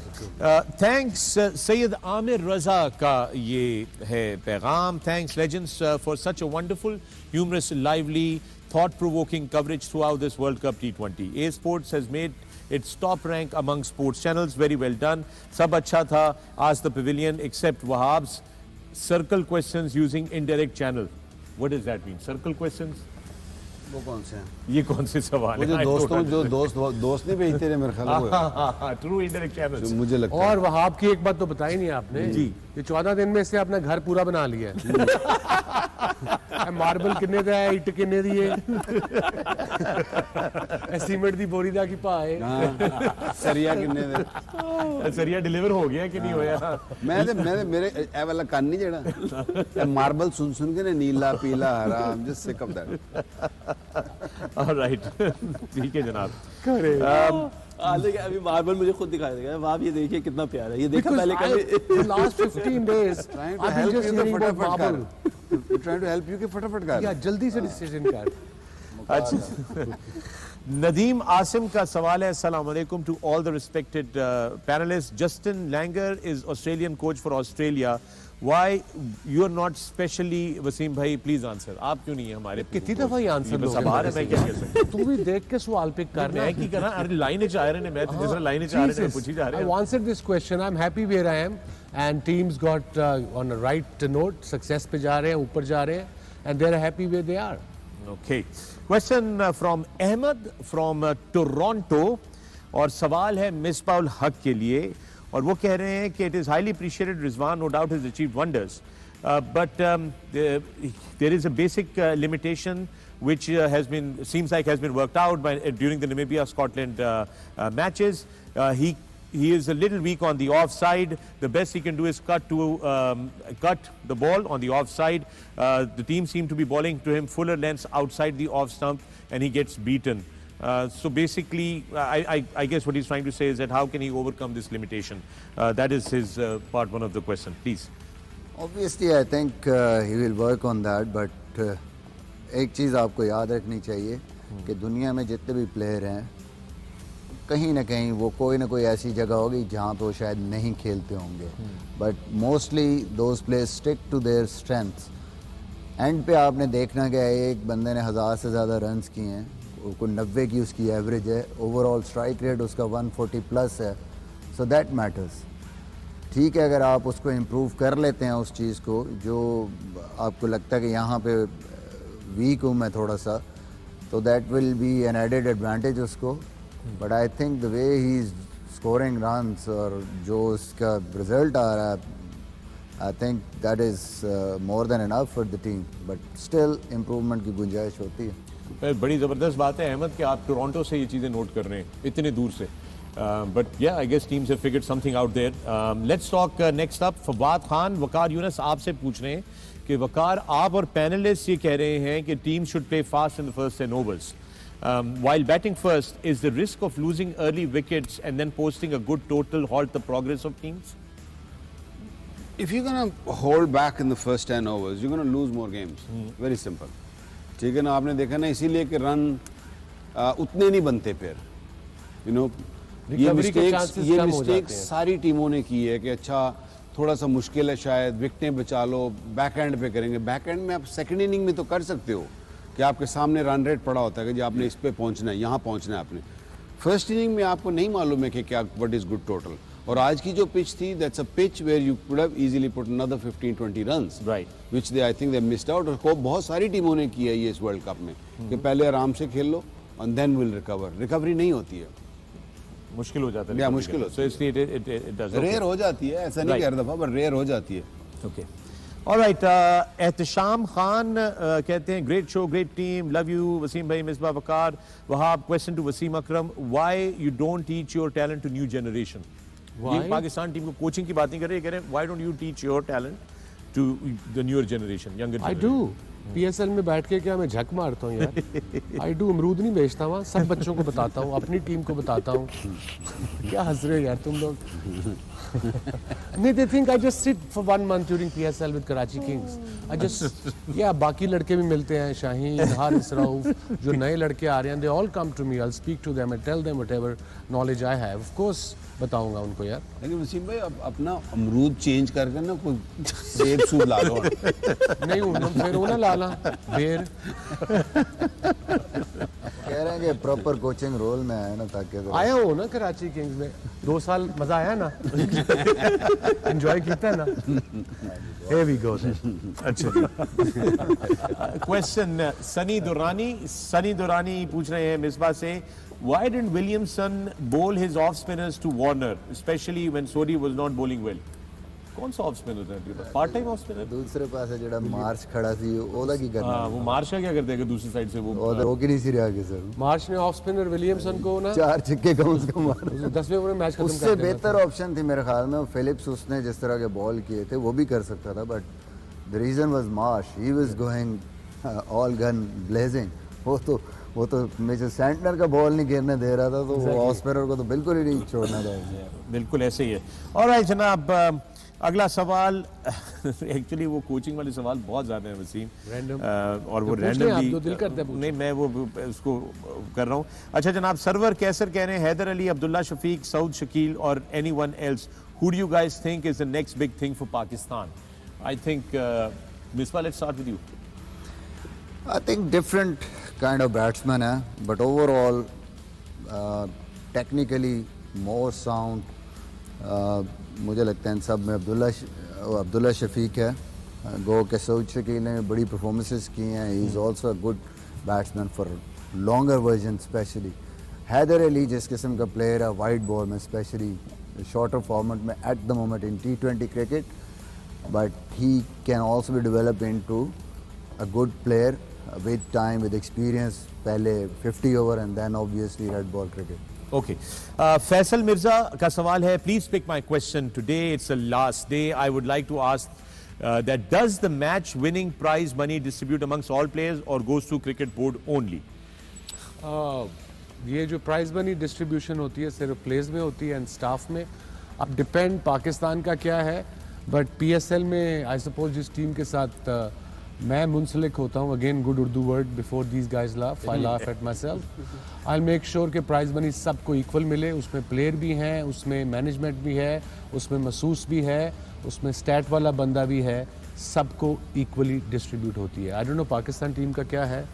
thanks Sayyid Amir Raza का ये है पैगाम. Thanks legends for such a wonderful, humorous, lively, thought-provoking coverage throughout this World Cup T20. A Sports has made its top rank among sports channels. Very well done. Sab अच्छा था. Ask the pavilion except Wahab's circle questions using indirect channel. What does that mean? Circle questions? वो कौन से हैं? ये कौन से सवाल वो जो हैं? दोस्तों जो दोस्त नहीं भेजते थे मेरे ख्याल में True indirect channels. जो मुझे लगता है और वहाब की एक बात तो बताई नहीं आपने जी। कि 14 दिन में इसने अपना घर पूरा बना लिया है। मार्बल किन्ने दा है, ईट किन्ने दी है, सीमेंट दी बोरी दा की भाव है। हाँ, सरिया किन्ने दे सरिया डिलीवर हो गया कि नहीं होया? मैं मेरे ए वाला कान नहीं जेड़ा मार्बल सुन के ना नीला पीला हरा I am just sick of that alright. ठीक है जनाब. अभी मार्बल मुझे खुद दिखाई देगा. आप ये देखिए कितना प्यारा है. ये देखा पहले कभी. Last 15 days trying to I've been help just you the hearing about फटाफट marble. कर trying to help you कि फटाफट कर या जल्दी से डिसीजन कर. अच्छा. Nadeem Asim का सवाल है. Assalamu alaikum to all the respected panelists. Justin Langer is Australian coach for Australia. Why you are not specially Wasim bhai? Please answer. आप क्यों नहीं है हमारे? कितनी दफा ये आंसर बस सवाल है. मैं क्या कह सकता हूँ? तू भी देख के सवाल पिक करना. मैं की करा? अरे लाइन चाह रहे हैं. मैं तो दूसरा लाइन चाह रहे हैं. पूछी जा रहे I've हैं. answered this question. I'm happy where I am, and teams got on a right note. Success पे जा रहे हैं, ऊपर जा रहे हैं, and they're happy where they are. Okay. Question from Ahmed from Toronto. और सवाल है मिसबाउल हक के लिए. और वो कह रहे हैं कि it is highly appreciated. Rizwan no doubt has achieved wonders. But there is a basic limitation which seems like has been worked out during the Namibia-Scotland matches. He is a little weak on the offside. The best he can do is cut the ball on the offside. The team seem to be bowling to him fuller lengths outside the off stump, and he gets beaten. So basically, I guess what he's trying to say is that how can he overcome this limitation? That is his part one of the question. Please. Obviously, I think he will work on that. But एक चीज़ आपको याद रखनी चाहिए कि दुनिया में जितने भी प्लेयर हैं कहीं ना कहीं वो कोई ना कोई ऐसी जगह होगी जहाँ पे वो शायद नहीं खेलते होंगे. But mostly those players stick to their strengths. And पे आपने देखना कि एक बंदे ने 1000 से ज़्यादा रन्स किए हैं. उसको 90 की उसकी एवरेज है. ओवरऑल स्ट्राइक रेट उसका 140 प्लस है. So that matters. ठीक है, अगर आप उसको इम्प्रूव कर लेते हैं उस चीज़ को जो आपको लगता है कि यहाँ पे वीक हूँ मैं थोड़ा सा, तो that will be an added advantage उसको. But I think the way he is scoring runs और जो उसका रिजल्ट आ रहा है, I think that is more than enough for the team. But still improvement की गुंजाइश होती है. बड़ी ज़बरदस्त बात है अहमद कि आप टोरंटो से ये चीज़ें नोट कर रहे हैं इतने दूर से. But yeah, I guess teams have figured something out there. Let's talk next up. Fawad Khan, वकार यूनस आपसे पूछ रहे हैं कि वकार आप और पैनलिस्ट ये कह रहे हैं कि teams should play fast in the first 10 overs. While batting first, is the risk of losing early wickets and then posting a good total halt the progress of teams? If you're going to hold back in the first 10 overs, you're going to lose more games. Very simple. ठीक है ना. आपने देखा ना इसीलिए कि रन उतने नहीं बनते फिर. You know, ये मिस्टेक्स सारी टीमों ने की है कि अच्छा थोड़ा सा मुश्किल है शायद, विकेटें बचा लो, बैक एंड पे करेंगे. बैक एंड में आप सेकंड इनिंग में तो कर सकते हो कि आपके सामने रन रेट पड़ा होता है कि जी आपने इस पे पहुंचना है, यहाँ पहुंचना है आपने. फर्स्ट इनिंग में आपको नहीं मालूम है कि क्या व्हाट इज गुड टोटल. और आज की जो पिच थी, that's a pitch where you could have easily put another 15-20 runs, right, which they I think they missed out. और बहुत सारी टीमों ने किया ये इस वर्ल्ड कप में कि पहले आराम से खेल लो and then will recover. Recovery नहीं होती है, मुश्किल हो जाता है. या मुश्किल होता है. So इसलिए it does. रेयर हो जाती है, ऐसा नहीं हर दफा, पर रेयर हो जाती है. Okay. All right. Ehtesham Khan कहते हैं great show, great team, love you, Wasim भाई, मिसबा वकार, Wahab. Question to Wasim Akram, why you don't teach your talent to new generation? Why? ये पाकिस्तान टीम को कोचिंग की बात नहीं कर रहे, कह रहे हैं why don't you teach your talent to the newer generation, younger generation? I do. PSL में बैठ के क्या मैं झक मारता हूँ यार? आई डू, अमरूद नहीं बेचता वहाँ, सब बच्चों को बताता हूँ, अपनी टीम को बताता हूँ। क्या हंस रहे हो यार तुम लोग? नहीं, they think I just sit for 1 month during PSL with Karachi Kings. I just, yeah, बाकी लड़के भी मिलते हैं, शाहीन, हारिस, रऊफ, जो नए लड़के आ रहे हैं, they all come to me, I'll speak to them, I tell them whatever knowledge I have. Of course, बताऊंगा उनको यार। लेकिन वसीम भाई अब अपना अमरूद चेंज करके ना कोई सेब सूप ला लो। नहीं हूँ फिर वो ना लाला बेर। कह रहे हैं कि प्रॉपर कोचिंग रोल में आया ना, ताकि आया हूँ ना कराची किंग्स में, 2 साल मजा आया ना, एंजॉय किया है ना। Here we go then. Question, Sunny Durrani पूछ रहे हैं मिसबा से, why didn't Williamson bowl his off spinners to Warner, especially when Sodhi was not bowling well? कौन सा ऑफ स्पिनर है? Part time off spinner. दूसरे पास है जेड़ा मार्च खड़ा सी, ओदा की करना। हाँ, वो मार्च का क्या करते हैं दूसरी साइड से वो वो की नहीं सी रहा कि सर मार्च ने ऑफ स्पिनर विलियमसन को ना 4 छक्के कम से कम मारे। 10वें ओवर में मैच खत्म कर उससे बेहतर ऑप्शन थी मेरे ख्याल में फिलिप्स, उसने जिस तरह के बॉल किए थे वो भी कर सकता था, but the reason was Marsh, he was going all gun blazing. वो तो मेजर सैंटनर का बॉल नहीं गिरने दे रहा था, तो वो ऑफ स्पिनर को तो बिल्कुल ही नहीं छोड़ना था। बिल्कुल ऐसे ही है। ऑलराइट जनाब, अगला सवाल एक्चुअली वो कोचिंग वाले सवाल बहुत ज्यादा हैं वसीम, और वो रैंडम भी दिल करता है नहीं, मैं वो उसको कर रहा हूँ। अच्छा जनाब, सरवर कैसर कह रहे हैं हैदर अली, अब्दुल्ला शफीक, सऊद शकील और anyone else, who do you guys think is the next big thing for Pakistan? I think Misbah, let's start with you. I think different kind of batsman है, but overall technically more sound. मुझे लगता है इन सब में अब्दुल्ला शफीक है, गो के सऊद शकील ने बड़ी परफॉर्मेंसेस की हैं, he is also a good batsman for longer version specially. Haider Ali जिस किस्म का प्लेयर है वाइड बॉल में, स्पेशली शॉर्टर फॉर्मेट में at the moment in T20 cricket, but he can also be develop into a good player with time, with experience, पहले 50 over and then obviously red ball cricket. Okay. Faisal Mirza का सवाल है, please pick my question. Today it's the last day. I would like to ask that does the match winning prize money distribute amongst all players or goes to cricket board only? ये जो प्राइज मनी डिस्ट्रीब्यूशन होती है सिर्फ प्लेयर्स में होती है एंड स्टाफ में। अब डिपेंड पाकिस्तान का क्या है, बट पीएसएल में आई सपोज जिस टीम के साथ मैं मुंसलिक होता हूँ, again good Urdu word before these guys laugh, I laugh at my self, I make sure कि प्राइज मनी सबको इक्वल मिले। उसमें प्लेयर भी हैं, उसमें मैनेजमेंट भी है, उसमें महसूस भी है, उसमें स्टैट वाला बंदा भी है, सबको इक्वली डिस्ट्रीब्यूट होती है। I don't know Pakistan team का क्या है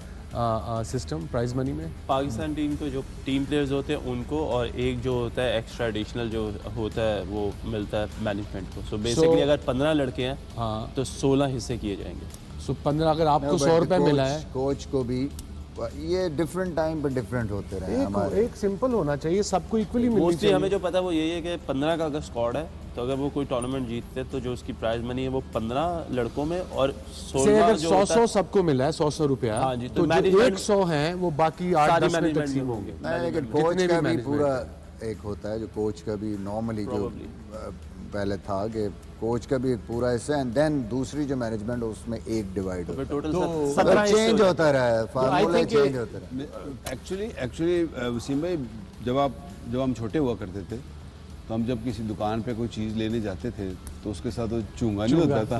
सिस्टम प्राइज मनी में। पाकिस्तान टीम को जो टीम प्लेयर्स होते हैं उनको, और एक जो होता है एक्स्ट्रा एडिशनल जो होता है वो मिलता है मैनेजमेंट को। सो बेसिकली अगर 15 लड़के हैं हाँ तो 16 हिस्से किए जाएंगे। सो 15 अगर आपको 100 रुपये मिला है, कोच को भी ये डिफरेंट टाइम पर डिफरेंट होते रहे हमारे। एक सिंपल होना चाहिए, सबको इक्वली मिलनी मोस्टली चाहिए। हमें जो पता है वो यही है कि 15 का अगर स्क्वाड है तो अगर वो कोई टूर्नामेंट जीतते तो जो उसकी प्राइज मनी है वो 15 लड़कों में, और 16 अगर जो होता 100 सबको मिला है 100 रुपया, हाँ जी, तो तो जो मैनेजमेंट 100 हैं वो बाकी 8-10 में मैनेजमेंट तकसीम भी होंगे। लेकिन कोच का भी पूरा एक होता है, जो कोच का भी नॉर्मली जो पहले था कि कोच का भी एक पूरा हिस्सा एंड देन दूसरी जो मैनेजमेंट है उसमें एक डिवाइड होता है, टोटल चेंज होता रहा है, फार्मूला चेंज होता रहा। एक्चुअली वसीम भाई, जब हम छोटे हुआ करते थे तो हम जब किसी दुकान पे कोई चीज़ लेने जाते थे तो उसके साथ वो चूंगा नहीं होता था,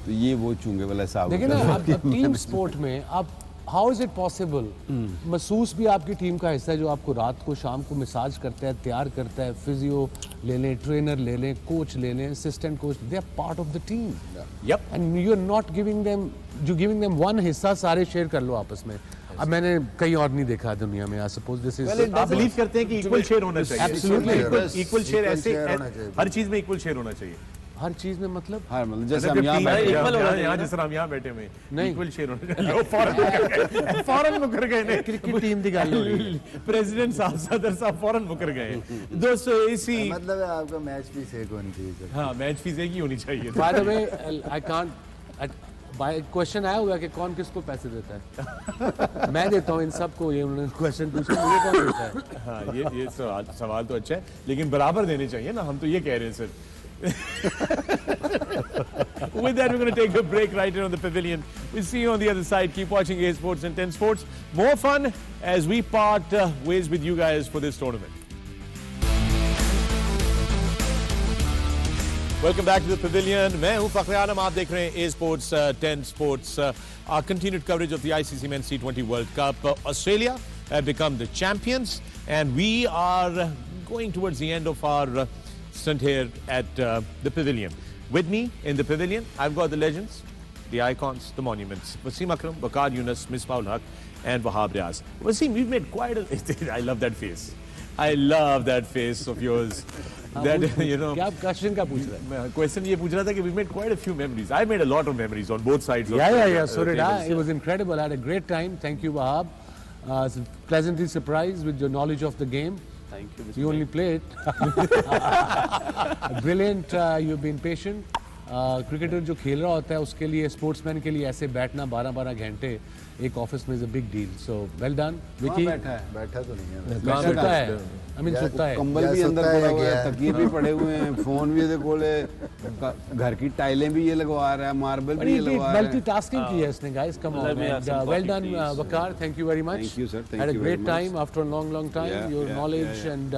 तो ये वो चूंगे वाला हिसाब देखिए होता ना, था। अब टीम स्पोर्ट में आप हाउ इज इट पॉसिबल, महसूस भी आपकी टीम का हिस्सा है जो आपको रात को शाम को मसाज करता है, तैयार करता है, फिजियो ले लें, ट्रेनर ले लें, कोच ले लें, assistant coach, they are part of the team. Yep. And you are not giving them one हिस्सा, सारे शेयर कर लो आपस में। अब मैंने कहीं और नहीं देखा दुनिया में, आई सपोज दिस इज, आप बिलीव करते हैं कि इक्वल शेयर होना चाहिए? Absolutely. इक्वल शेयर ऐसे होना चाहिए। हर चीज में इक्वल शेयर होना चाहिए। हर चीज में मतलब हाँ, मतलब जैसे हम यहाँ बैठे equal होना चाहिए। यहाँ जिस तरह हम यहाँ बैठे हुए नहीं। इक्वल शेयर होना चाहिए। फौरन मुकर गए ने क्रिकेट टीम की गल हो रही है। प्रेसिडेंट साहब, सदर साहब फौरन मुकर गए। दोस्तों इसी, मतलब है आपका मैच फीस एक होनी चाहिए सर। हाँ मैच फीस एक ही होनी चाहिए। By the way I can't, by question आया होगा कि कौन किसको पैसे देता है। मैं देता हूँ इन सबको, ये उन्होंने क्वेश्चन पूछा, मुझे कौन देता है? हाँ ये सवाल तो अच्छा है, लेकिन बराबर देने चाहिए ना, हम तो ये कह रहे हैं sir. with that, we're going to take a break right here on the pavilion. We'll see you on the other side. Keep watching A Sports and 10 Sports. More fun as we part ways with you guys for this tournament. Welcome back to the pavilion. मैं हूं फखरे आलम, आप देख रहे हैं A Sports 10 Sports. Our continued coverage of the ICC Men's T20 World Cup. Australia have become the champions, and we are going towards the end of our stint here at the pavilion. With me in the pavilion, I've got the legends, the icons, the monuments. Wasim Akram, Waqar Yunus, Misbah ul Haq, and Wahab Riaz. Wasim, we've made quite a... I love that face. I love that face of yours. That, you know, क्या क्वेश्चन क्या पूछ रहे हैं? Question ये पूछ रहा था कि we made quite a few memories. I made a lot of memories on both sides. Yeah. So did I. It was incredible. I had a great time. Thank you, Wahab. Pleasantly surprised with your knowledge of the game. Thank you. You only played. Brilliant. You've been patient. Cricketer जो खेल रहा होता है उसके लिए, स्पोर्ट्समैन के लिए ऐसे बैठना 12-12 घंटे एक ऑफिस में is a big deal. So well done. Vicky बैठा तो नहीं है, सुता है. I mean सुता है. कंबल भी अंदर पड़ा हुआ है, तकिए भी पड़े हुए हैं, फोन भी ये खोले, घर की टाइलें भी ये लगवा रहा है, मार्बल भी ये लगवा रहा है. मल्टीटास्किंग की है इसने guys. Come on. Well done Waqar. Thank you very much. Thank you sir. Had Thank a you great very time much. after a long time. Yeah, Your yeah, knowledge yeah. and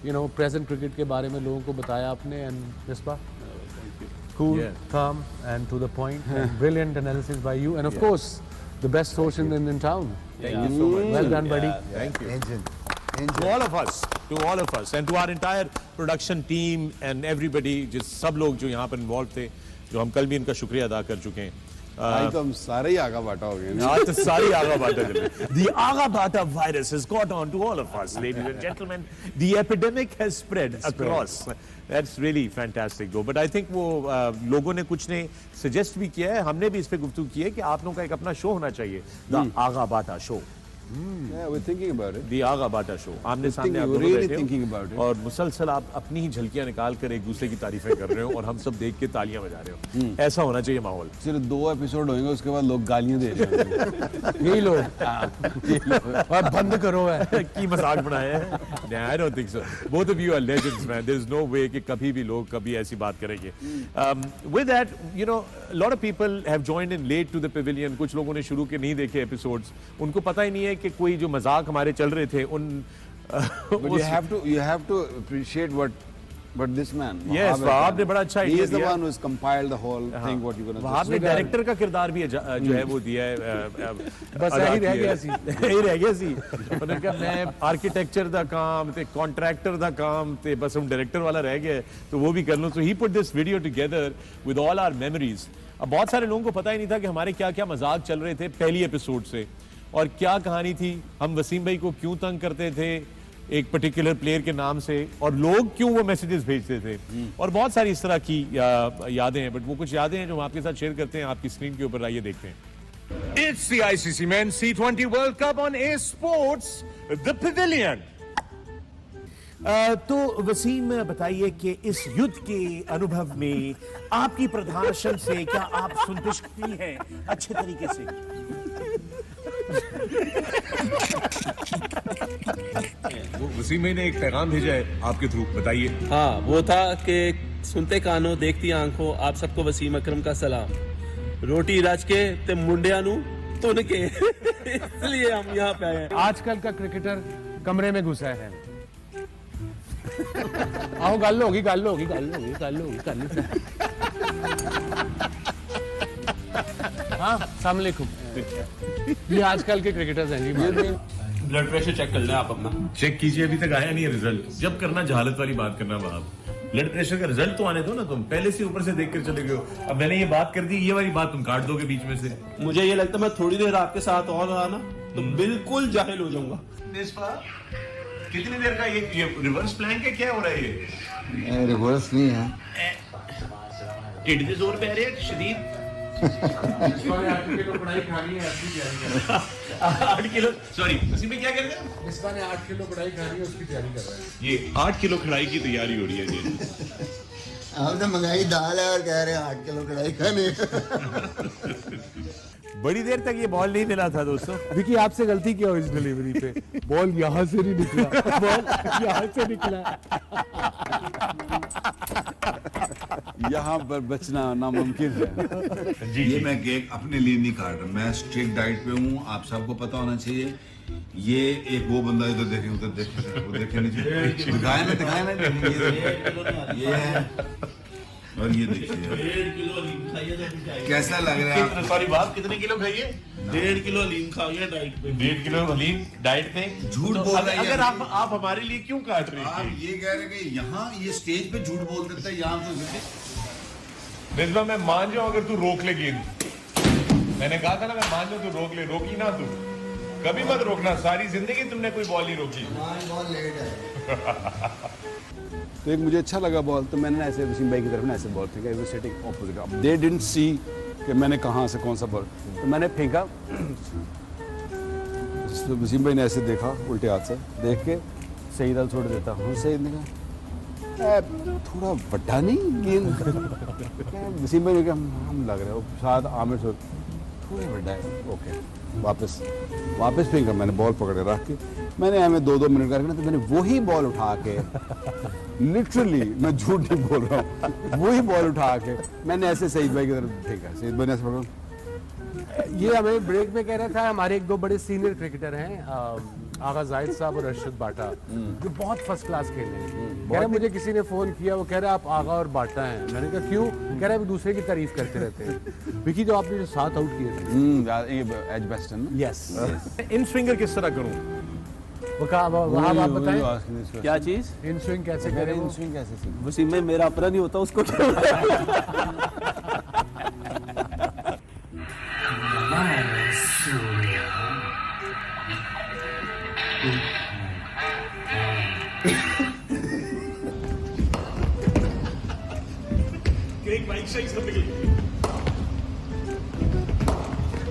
you know present cricket के बारे में लोगों को बताया आपने. And Misbah, cool, calm, and to the point. And brilliant analysis by you. And of course, the best source in town. Thank you so much. Well done, buddy. Thank you. Engine. To all of us, and to our entire production team and everybody, जिस सब लोग जो यहाँ पर involved थे, जो हम कल भी इनका शुक्रिया अदा कर चुके हैं. आज तो हम सारे ही आगा बाटा हो गए ना. आज तो सारी आगा बाटा चल रही है. The Aga Bata virus has got on to all of us, ladies and gentlemen. The epidemic has spread across. That's really fantastic, though. But I think वो लोगों ने कुछ ने suggest भी किया है, हमने भी इस पे गुफ्तगू की है कि आप लोगों का एक अपना शो होना चाहिए. The Aga Bata Show. Yeah, we're thinking about it. The Aga Bata Show. आमने सामने आप we're दोनों really बैठे thinking हो about it. और मुसलसल आप अपनी ही झलकियां निकाल कर एक दूसरे की तारीफें कर रहे हो और हम सब देख के तालियां बजा रहे हो. ऐसा होना चाहिए माहौल. सिर्फ 2 एपिसोड होंगे, उसके बाद लोग गालियां दे जाएंगे. यही लोग और बंद करो है की मजाक बनाया है. I don't think so. Both of you are legends, man. There's no way कि कभी भी लोग कभी ऐसी बात करेंगे. With that, you know, a lot of people have joined in late to the pavilion. कुछ लोगों ने शुरू के नहीं देखे episodes. उनको पता ही नहीं है कि कोई जो मजाक हमारे चल रहे थे उन But you have to appreciate what this man. Yes, Wahab ने बड़ा अच्छा He idea is the दिया. one who has compiled the whole thing. What you're gonna do. Wahab ने डायरेक्टर का किरदार भी जो है वो दिया है. बस यही रह गया सी. यही रह गया सी. उन्होंने कहा मैं आर्किटेक्चर दा काम ते कॉन्ट्रैक्टर दा काम ते बस हम डायरेक्टर वाला रह गया तो वो भी कर लूं. So he put this video together with all our memories. अब बहुत सारे लोगों को पता ही नहीं था कि हमारे क्या क्या मजाक चल रहे थे पहली एपिसोड से और क्या कहानी थी. हम वसीम भाई को क्यों तंग करते थे एक पर्टिकुलर प्लेयर के नाम से और लोग क्यों वो मैसेजेस भेजते थे और बहुत सारी इस तरह की यादें हैं. बट वो कुछ यादें हैं जो हम आपके साथ शेयर करते हैं आपकी स्क्रीन के ऊपर. आइए देखते हैं. It's the ICC Men's T20 World Cup on A Sports, the Pavilion. तो वसीम बताइए कि इस युद्ध के अनुभव में आपकी प्रदर्शन से क्या आप संतुष्ट हैं अच्छे तरीके से? वसीम भाई ने एक पैगाम भेजा है आपके थ्रू, बताइए. हाँ, वो था कि सुनते कानों देखती आंखों आप सबको वसीम अकरम का सलाम. रोटी रच के ते मुंडिया नु तुन के इसलिए हम यहाँ पे आए हैं. आजकल का क्रिकेटर कमरे में घुसा है. आओ गल होगी. हाँ, अस्सलाम वालेकुम. ये आजकल के क्रिकेटर्स हैं जी. ब्लड प्रेशर चेक कर लें आप अपना. चेक कीजिए, अभी तक आया नहीं है रिजल्ट. जब करना जहालत वाली बात करना वहां. ब्लड प्रेशर का रिजल्ट तो आने दो ना. तुम पहले से ऊपर से देख कर चले गए हो. अब मैंने ये बात कर दी, ये वाली बात तुम काट दोगे बीच में से. मुझे ये लगता है मैं थोड़ी देर आपके साथ और रहा ना तो बिल्कुल जाहिल हो जाऊंगा. कितनी देर का ये रिवर्स प्लान का क्या हो रहा है? ये रिवर्स नहीं है. टिड्डी के जोर पे आ रहे हैं शदीद. 8 किलो पढ़ाई खानी है उसकी तैयारी कर रहा है. 8 किलो सॉरी उसी में क्या कर रहे हैं? इसका ने 8 किलो पढ़ाई खानी है उसकी तैयारी कर रहा है. ये 8 किलो कढ़ाई की तैयारी हो रही है जी. हम तो मंगाई दाल है और कह रहे हैं 8 किलो कढ़ाई खानी. बड़ी देर तक ये बॉल नहीं मिला था दोस्तों. विकी आपसे गलती क्या हुई इस डिलीवरी पे? बॉल यहाँ से नहीं निकला, बॉल यहाँ से निकला. यहाँ पर बचना नामुमकिन है। ये मैं केक अपने लिए नहीं काट रहा, मैं स्ट्रिक्ट डाइट पे हूँ, आप सबको पता होना चाहिए। ये एक वो बंदा इधर देखे उधर देखे वो देखे नहीं चाहिए, दिखाया ना ये है और ये देखिए कैसा लग रहा है। सॉरी बाप, कितने किलो खाइए? 1.5 किलो हलीम खा गया डाइट पे। 1.5 किलो हलीम डाइट पे झूठ बोल रहा है। अगर आप हमारे लिए क्यों काट रहे आप हैं? ये कह रहे हैं कि यहाँ ये स्टेज पे झूठ बोल देता है, यहाँ तो रिजवा मैं मान जाऊं अगर तू रोक ले गेंद। मैंने कहा था ना मैं मान जाऊं तू रोक ले, रोकी ना तू, कभी मत रोकना, सारी जिंदगी तुमने कोई बॉल नहीं रोकी। बहुत लेट है। तो एक मुझे अच्छा लगा बॉल, तो मैंने ऐसे वसीम भाई की तरफ ना ऐसे बॉल फेंका, वो सेटिंग ऑपोजिट। अब दे डिडंट सी कि मैंने कहाँ से कौन सा बॉल, तो मैंने फेंका, तो वसीम भाई ने ऐसे देखा उल्टे हाथ से देख के, सईद अल छोड़ देता हूँ, सईद ने कहा थोड़ा बड्डा नहीं गेंद। वसीम भाई ने कहा हम लग रहे हो शायद आमिर छोड़ थोड़ा बड्डा है, ओके वापस फेंका। मैंने बॉल पकड़े रख के, मैंने हमें 2-2 मिनट करके ना, तो मैंने वही बॉल उठा के लिटरली, मैं झूठ नहीं बोल रहा हूँ, वही बॉल उठा के मैंने ऐसे सईद भाई की तरफ फेंका। सईद भाई ने ऐसे पकड़ा। ये हमें ब्रेक में कह रहा था, हमारे 1-2 बड़े सीनियर क्रिकेटर हैं, आगा जाहिद साहब और अरशद बाटा, जो बहुत फर्स्ट क्लास खेल रहे हैं। कह रहे मुझे किसी ने फोन किया, वो कह रहा आप आगा और बाटा हैं। मैंने कहा क्यों? कह रहे दूसरे की तारीफ करते रहते हैं। विकी जो आपने जो 7 आउट किए थे, ये एज बेस्ट है ना। यस। इन स्विंगर किस तरह करूं? वहाँ आप बताएं क्या चीज? इन स्विंग कैसे करें? इन स्विंग कैसे सीखें? वसीम में मेरा अपना नहीं होता, उसको क्या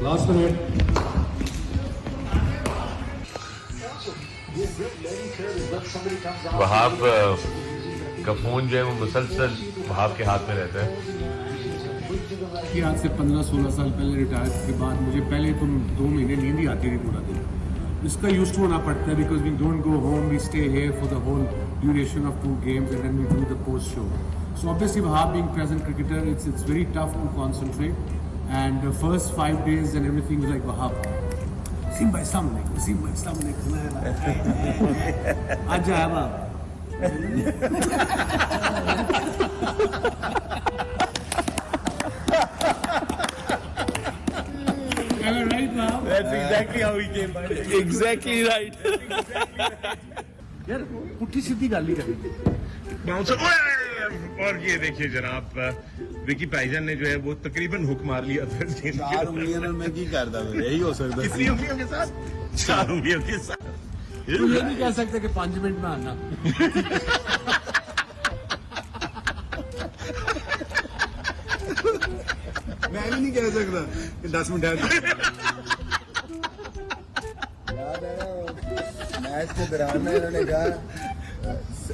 Last minute. वहाब का फोन जो है वो मुसलसल वहाब के हाथ में रहता है। कि आज से 15-16 साल पहले रिटायर के बाद मुझे पहले तो 2 महीने नींद ही आती थी पूरा दिन। इसका यूज टू होना पड़ता है because we don't go home, we stay here for the whole duration of 2 games and then we do the post show. So obviously Wahab being present cricketer, it's very tough to concentrate. And the first 5 days and everything was like Wahab. Wasiim bhai samne, Wasiim bhai samne. Aaj aaya Wahab. Am I right, Wahab? That's exactly how he came by. Exactly right. यार पुट्ठी सीधी गाल नहीं करनी। और ये देखिए जनाब, विकी भाईजान ने जो है वो तकरीबन हुक मार लिया था। 4 उंगलियों में मैं की करता हूँ, यही हो सकता है। कितनी उंगलियों के साथ? 4 उंगलियों के साथ। तू ये नहीं कह सकते कि 5 मिनट में आना। मैं भी नहीं कह सकता कि 10 मिनट है। याद है ना मैच के दौरान में इन्होंने कहा,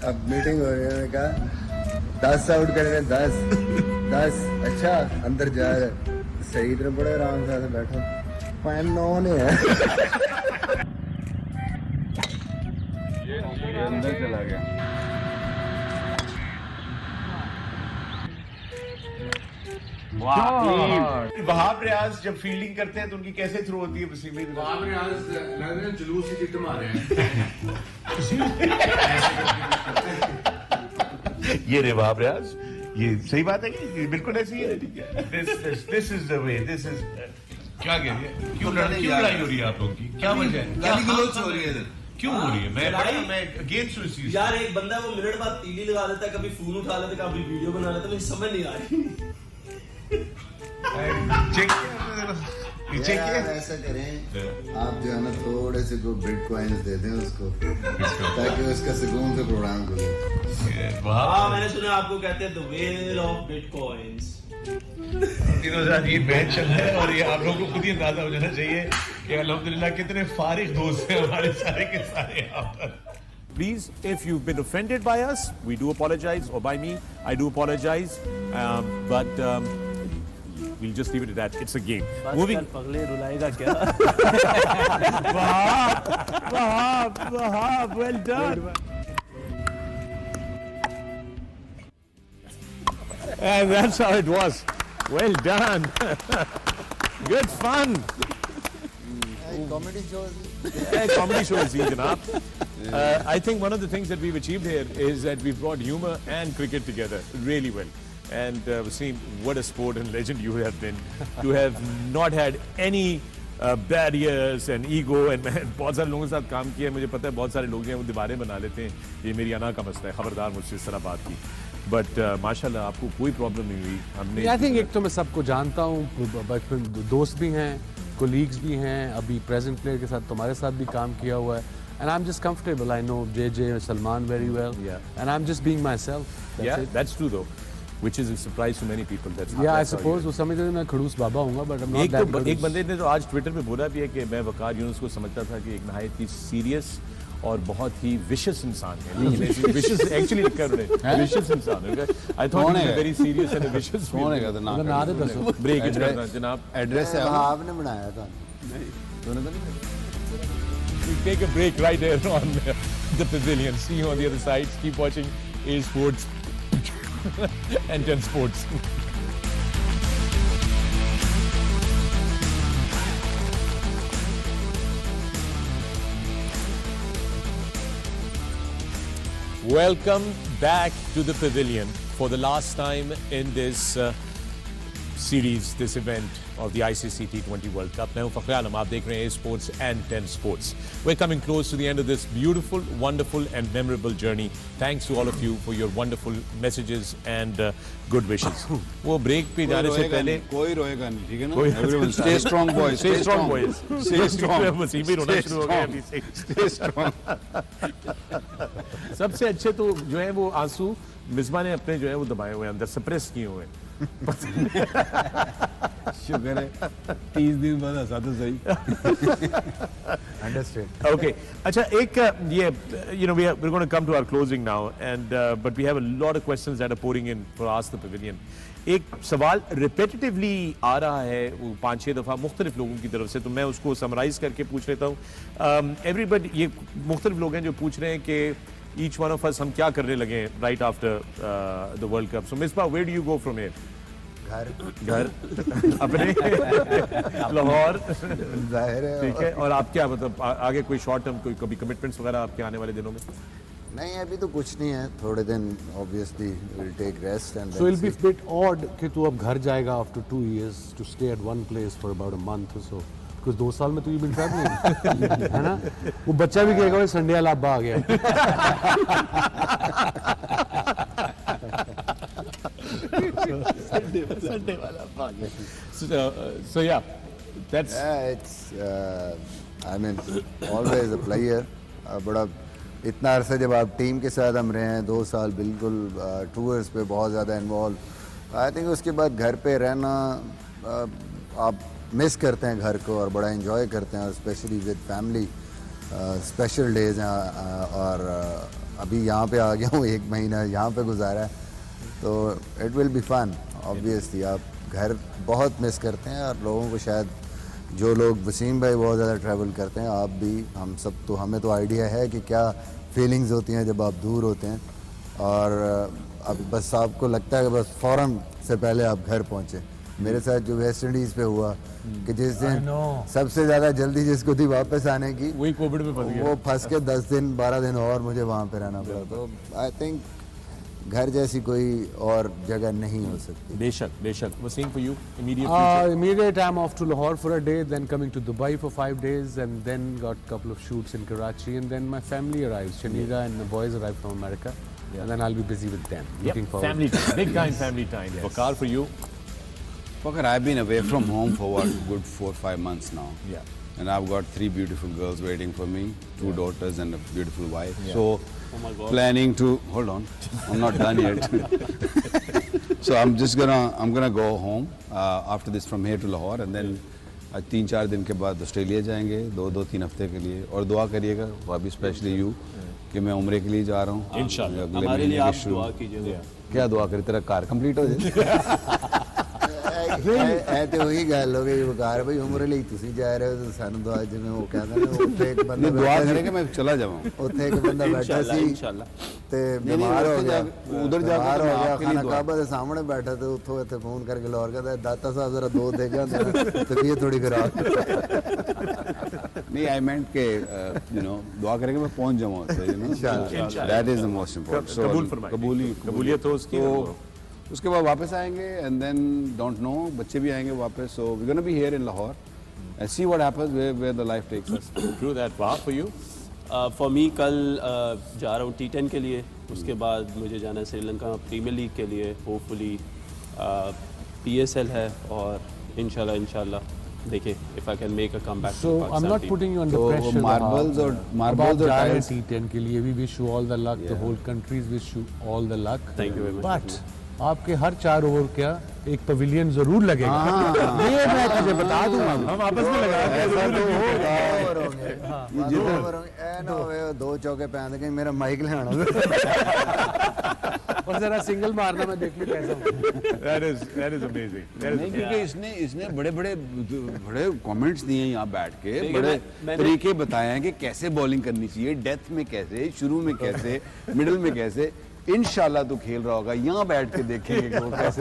अब मीटिंग हो रही है, उन्होंने कहा 10 आउट करेंगे, 10 अच्छा अंदर जा रहे। सही तरह बड़े आराम से बैठो, 9 ने है। ये अंदर चला गया। वहाब रियाज जब फील्डिंग करते हैं तो उनकी कैसे थ्रो होती है? वसीम भाई वहाब रियाज लग रहे हैं जुलूस ही चिट्ट मारे हैं। ये रे वहाब रियाज, ये सही बात है कि बिल्कुल ऐसी है। This is the way, this is क्या कह रही है? क्यों लड़ाई हो रही है आप लोगों की? क्या वजह है? गाली गलौज हो रही है इधर। क्यों हो रही है? मैं अगेंस्ट हूं इस चीज। यार एक बंदा वो मिनट बाद तीली लगा देता है, कभी फोन उठा लेता है, कभी वीडियो बना लेता है, मुझे समझ नहीं आ रही। यार ऐसा करें, आप जो है ना थोड़े से को बिटकॉइंस दे दें उसको, ताकि उसका सुकून से प्रोग्राम करें। हाँ मैंने सुना आपको कहते हैं द वेल ऑफ बिटकॉइंस। तीनों साथ ये मैच चल रहा है और ये आप लोगों को खुद ही अंदाजा हो जाना चाहिए कि अल्हम्दुलिल्लाह कितने फारिग दोस्त हैं हमारे सारे के सारे यहाँ पर। Please, if you've been offended by us, we do apologize, or by me, I do apologize. But we'll just leave it at that. It's a game. Moving. पगले रुलाएगा क्या? Wahab, well done. And that's how it was. Well done. Good fun. Comedy shows. Comedy shows, Janab. I think one of the things that we've achieved here is that we've brought humor and cricket together really well. And Wasim, what a sport and legend you have been. You have not had any barriers and ego and बहुत सारे लोगों के साथ काम किया है. मुझे पता है बहुत सारे लोग हैं वो दीवारें बना लेते हैं. ये मेरी अना का मसला है. खबरदार मुझसे इस तरह बात की. बट माशाल्लाह आपको कोई प्रॉब्लम नहीं हुई. हमने आई थिंक एक तो मैं सबको जानता हूँ, बचपन दोस्त भी हैं, कोलीग्स भी हैं, अभी प्रेजेंट प्लेयर के साथ तुम्हारे साथ भी काम किया हुआ है. And I'm just comfortable. I know JJ and Salman very well. Yeah. And I'm just being myself. That's true though. Which is a surprise to many people. I suppose वो समझते थे मैं खड़ूस बाबा हूँगा, but I'm not that खड़ूस. एक बंदे ने तो आज ट्विटर पे बोला भी है कि मैं वकार यूनुस को समझता था कि एक नहायत ही सीरियस और बहुत ही विशियस इंसान है. लेकिन विशियस एक्चुअली कर रहे हैं. विशियस इंसान है. I thought he was very serious and a vicious. कौन है तो ना दे दसो. ब्रेक इट करना जनाब. एड्रेस है आपने बनाया था. तूने तो नहीं. We take a break right there on the pavilion. See you on the other side. Keep watching A Sports and 10 Sports. Welcome back to the pavilion for the last time in this series, this event of the ICC T20 World Cup. मैं हूं फ़ख्र आलम, आप देख रहे हैं Sports and 10 Sports. We're coming close to the end of this beautiful, wonderful and memorable journey. Thanks to all of you for your wonderful messages and good wishes. वो break पे जाने से पहले कोई रोएगा नहीं, ठीक है ना? Everyone stay strong boys. Stay strong boys. Stay strong. Wasim भी रोना शुरू हो गया अभी से. Stay strong. सबसे अच्छे तो जो है वो आंसू मिसबा ने अपने जो है वो दबाए हुए अंदर सप्रेस किए हुए हैं. शुक्र है 30 दिन बाद हंसा तो सही. Understand. Okay. अच्छा एक we're going to come to our closing now and but we have a lot of questions that are pouring in for Ask the Pavilion. एक सवाल repetitively आ रहा है वो 5-6 दफ़ा मुख्तलिफ लोगों की तरफ से, तो मैं उसको समराइज करके पूछ लेता हूँ. Everybody, ये मुख्तलिफ लोग हैं जो पूछ रहे हैं कि each one of us हम क्या करने लगे right after the World Cup. So Misbah, where do you go from here? घर अपने लाहौर. जाहिर है. ठीक है. और आप क्या मतलब आगे कोई शॉर्ट टर्म कोई कभी कमिटमेंट्स वगैरह आपके आने वाले दिनों में? नहीं, अभी तो कुछ नहीं है. थोड़े दिन obviously we'll take rest and So it'll be a bit odd कि तू अब घर जाएगा after 2 years to stay at one place for about a month or so. Because 2 साल में तो you've been traveling, है ना? वो बच्चा भी कहेगा संडे वाला अब्बा आ गया. Sunday वाला अब्बा आ गया. So yeah, that's. It's I mean always a player. बड़ा इतना अरसा जब आप टीम के साथ हम रहे हैं 2 साल बिल्कुल टूर्स पे बहुत ज़्यादा इन्वॉल्व. आई थिंक उसके बाद घर पे रहना आप मिस करते हैं घर को और बड़ा एंजॉय करते हैं, specially with family. Special days हैं और अभी यहाँ पे आ गया हूँ, 1 महीना यहाँ पे गुजारा है, तो it will be fun. Obviously आप घर बहुत मिस करते हैं और लोगों को शायद जो लोग वसीम भाई बहुत ज़्यादा ट्रैवल करते हैं, आप भी, हम सब तो हमें तो आइडिया है कि क्या फीलिंग्स होती हैं जब आप दूर होते हैं और अब बस आपको लगता है कि बस फ़ौरन से पहले आप घर पहुँचे. मेरे साथ जो वेस्ट इंडीज़ पे हुआ कि जिस दिन सबसे ज़्यादा जल्दी जिसको थी वापस आने की, वही कोविड में फंस गया. वो फंस के 10 दिन 12 दिन और मुझे वहाँ पे रहना पड़ा. तो आई थिंक घर जैसी कोई और जगह नहीं हो सकती. बेशक बेशक. Wasim, for you, immediate future? Immediate, I'm off to Lahore for a day, then coming to Dubai for 5 days, and then got a couple of shoots in Karachi, and then my family arrives. Shanira and the boys arrive from America, and then I'll be busy with them. Looking forward. Family time, big time family time. Yes. Wakar, for you? Fucker, I've been away from home for what, good 4-5 months now. Yeah. And I've got 3 beautiful girls waiting for me, 2 daughters and a beautiful wife. Yeah. So, planning to, hold on, I'm not done yet. So I'm gonna go home after this from here to Lahore, and then 3-4 दिन के बाद ऑस्ट्रेलिया जाएंगे 2-3 हफ्ते के लिए. और दुआ करिएगा, भाभी स्पेशली यू, कि मैं उम्रे के लिए जा रहा हूँ. इंशाल्लाह हमारे लिए आप दुआ कीजिएगा. क्या दुआ करें, तेरा कार कंप्लीट हो जाए. ਐ ਤੇ ਉਹੀ ਗੱਲ ਹੋ ਗਈ ਵਕਾਰ ਬਈ ਉਮਰ ਲਈ ਤੁਸੀਂ ਜਾ ਰਹੇ ਹੋ ਸਾਨੂੰ ਦੁਆ ਜਿਵੇਂ ਉਹ ਕਹਿੰਦਾ ਨੇ ਉੱਥੇ ਇੱਕ ਬੰਦਾ दुआ करेंगे मैं चला जाऊँ ਉੱਥੇ ਇੱਕ ਬੰਦਾ ਬੈਠਾ ਸੀ इंशाल्लाह ਤੇ ਬਿਮਾਰ ਹੋ ਗਿਆ उधर जाकर ਬਿਮਾਰ मैं ਹੋ ਗਿਆ आपके लिए ਖਾਨਾ दुआ ਕਾਬਾ ਦੇ ਸਾਹਮਣੇ ਬੈਠਾ ਤੇ ਉੱਥੋਂ ਇੱਥੇ ਫੋਨ ਕਰਕੇ ਲਾਹੌਰ ਕਹਿੰਦਾ ਦਾਤਾ ਸਾਹਿਬ ਜ਼ਰਾ ਦੋ ਦੇ ਜਾਂਦੇ ਤਬੀਅਤ ਥੋੜੀ ਖਰਾਬ नहीं आई मेंट के यू नो दुआ करेंगे मैं पहुंच जाऊँ you know that is the most important कबूल फरमाइए। कबूलियत हो उसकी। तो उसके बाद वापस आएंगे एंड देन डोंट नो बच्चे भी आएंगे वापस so we gonna be here in Lahore and see what happens where the life takes us True that. Wahab, for you? For me कल जा रहा हूँ T10 के लिए, उसके बाद मुझे जाना है श्रीलंका प्रीमियर लीग के लिए, होपफुली PSL है और इंशाल्लाह देखिए if I can make a comeback. So I'm not putting you under तो pressure. marbles और आप जा रहे हैं tiles- T10 के लिए, we wish you all the luck. The whole countries wish you all the luck. Thank you very much. But आपके हर 4 ओवर क्या एक पवेलियन जरूर लगेगा। ये मैं तुझे बता दूंगा। हम आपस में लगा के ओवर होंगे जितना ओवर होंगे ऐ ना होवे दो चौके पैंद के मेरा माइक ले आना और जरा सिंगल मारना मैं देख लूं कैसा होगा। That is amazing. That is नहीं क्योंकि इसने बड़े बड़े कमेंट्स दिए यहाँ बैठ के देखिए, बड़े मैंने- तरीके बताए हैं कि कैसे बॉलिंग करनी चाहिए, डेथ में कैसे, शुरू में कैसे, मिडिल में कैसे। इंशाल्लाह तो खेल रहा होगा, यहाँ बैठ के देखेंगे कि वो कैसे।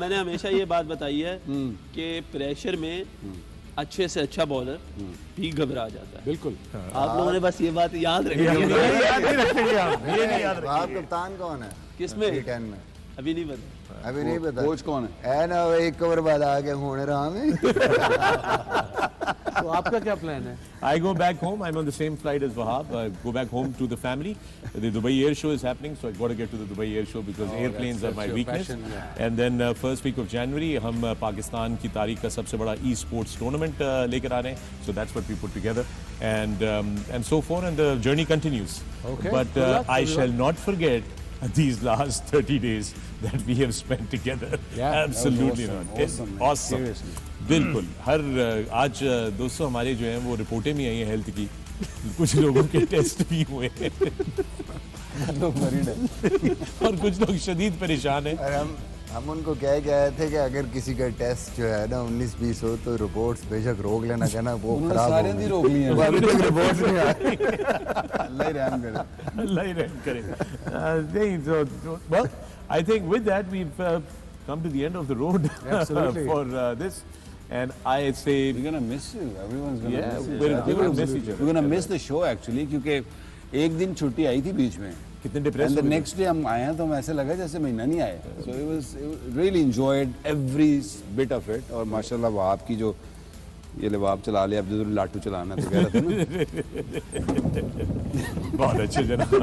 मैंने हमेशा ये बात बताई है कि प्रेशर में अच्छे से अच्छा बॉलर भी घबरा जाता है। बिल्कुल। आप लोगों ने बस ये बात याद रखी है। याद नहीं रखेंगे आप, ये नहीं याद आप कप्तान कौन है किसमें? T10 में अभी नहीं पता। अभी नहीं पता कोच कौन है? ऐ ना होवे एक ओवर बाद आके होने रहा में तो आपका क्या प्लान है? I go back home. I'm on the same flight as Wahab. I go back home to the family. The Dubai Air Show is happening, so I got to get to the Dubai Air Show because airplanes are my your weakness. passion, yeah. And then first week of January, हम पाकिस्तान की तारीख का सबसे बड़ा e-sports tournament लेकर आ रहे हैं. So that's what we put together, and so forth, and the journey continues. Okay. But Good luck, I everyone. shall not forget these last 30 days that we have spent together. Yeah, Absolutely that was not. awesome, man. Awesome. Seriously. बिल्कुल हर आज दोस्तों हमारे जो हैं वो रिपोर्टें भी आई हैं हेल्थ की, कुछ लोगों के टेस्ट भी हुए हैं और कुछ लोग शदीद परेशान हैं। और हम उनको कह के आए थे कि अगर किसी का टेस्ट जो है ना 19-20 हो तो रिपोर्ट्स बेशक रोक लेना, कहना वो उन्होंने खराब सारे हो दी गई। रोक ली हैं। वो अभी तक रिपोर्ट्स नहीं आई अल्लाह ही रहम करे। अल्लाह ही रहम करे। नहीं, so well, I think with that we've come to the end of the road for this, and I say We're gonna miss you. Everyone's gonna yeah, miss you. we're gonna miss each other. We're gonna miss the show actually क्योंकि एक दिन छुट्टी आई थी बीच में। कितने depress And the next day हम आए हैं तो हमें ऐसे लगा जैसे महीना नहीं आए। So it was really enjoyed every bit of it और माशाल्लाह वो आपकी जो ये लवाब चला लिया, अब जो लाटू चलाना तो कह रहा था ना। बहुत अच्छे जनाब।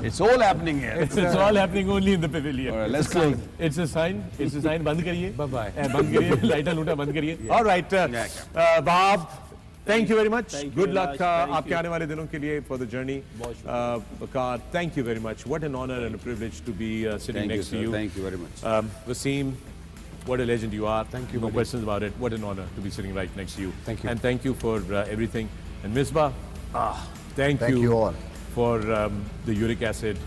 It's all happening here. It's all happening only in the pavilion. All right, let's close. It's a sign. It's a sign. बंद करिए. Bye-bye. बंद करिए. लाइटर लूटा बंद करिए. All right. Bob, thank you very much. Thank you Good very luck much. Thank आपके you. आने वाले दिनों के लिए for the journey. Bakar, thank you very much. What an honor and a privilege to be sitting Thank you, next to sir. you. Thank you very much. Wasim, what a legend you are. Thank you, No buddy. questions about it. What an honor to be sitting right next to you. Thank you. And thank you for everything. And Misbah, thank Thank you all. for the uric acid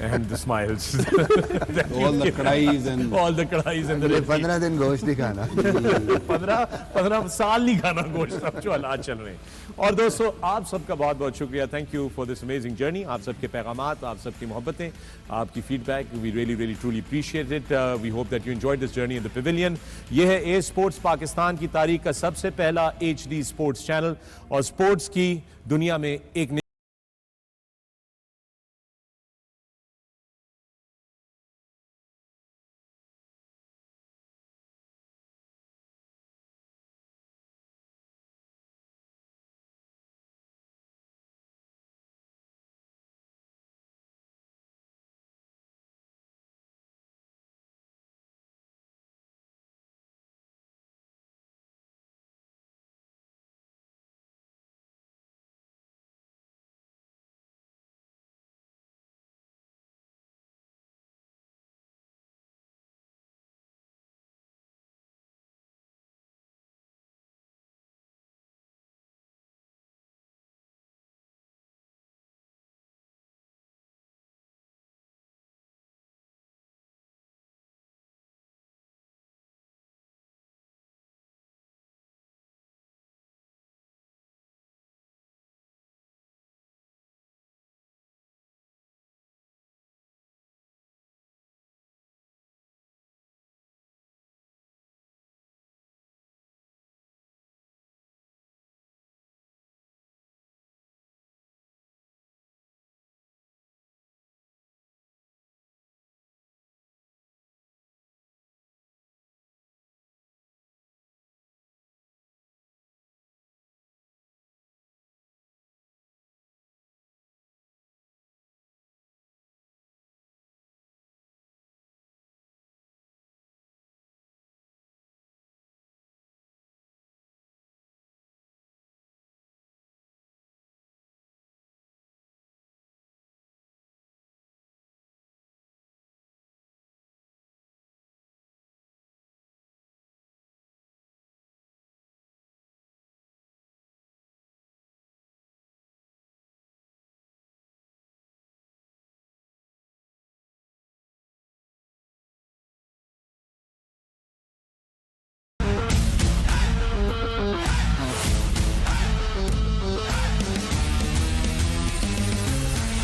and the smiles. All the कढ़ाईज़ and All the kadais and the अगले 15 दिन गोश्त नहीं खाना 15 साल नहीं खाना गोश्त, अब जो हालात चल रहे हैं। और दोस्तों आप सबका बहुत बहुत शुक्रिया। Thank you for this amazing journey. आप सबके पैगामात, आप सबकी मोहब्बतें, आपकी feedback, we really truly appreciate it. We hope that you enjoyed this journey in the pavilion. ये है ए स्पोर्ट्स पाकिस्तान की तारीख का सबसे पहला HD स्पोर्ट्स चैनल और स्पोर्ट्स की दुनिया में एक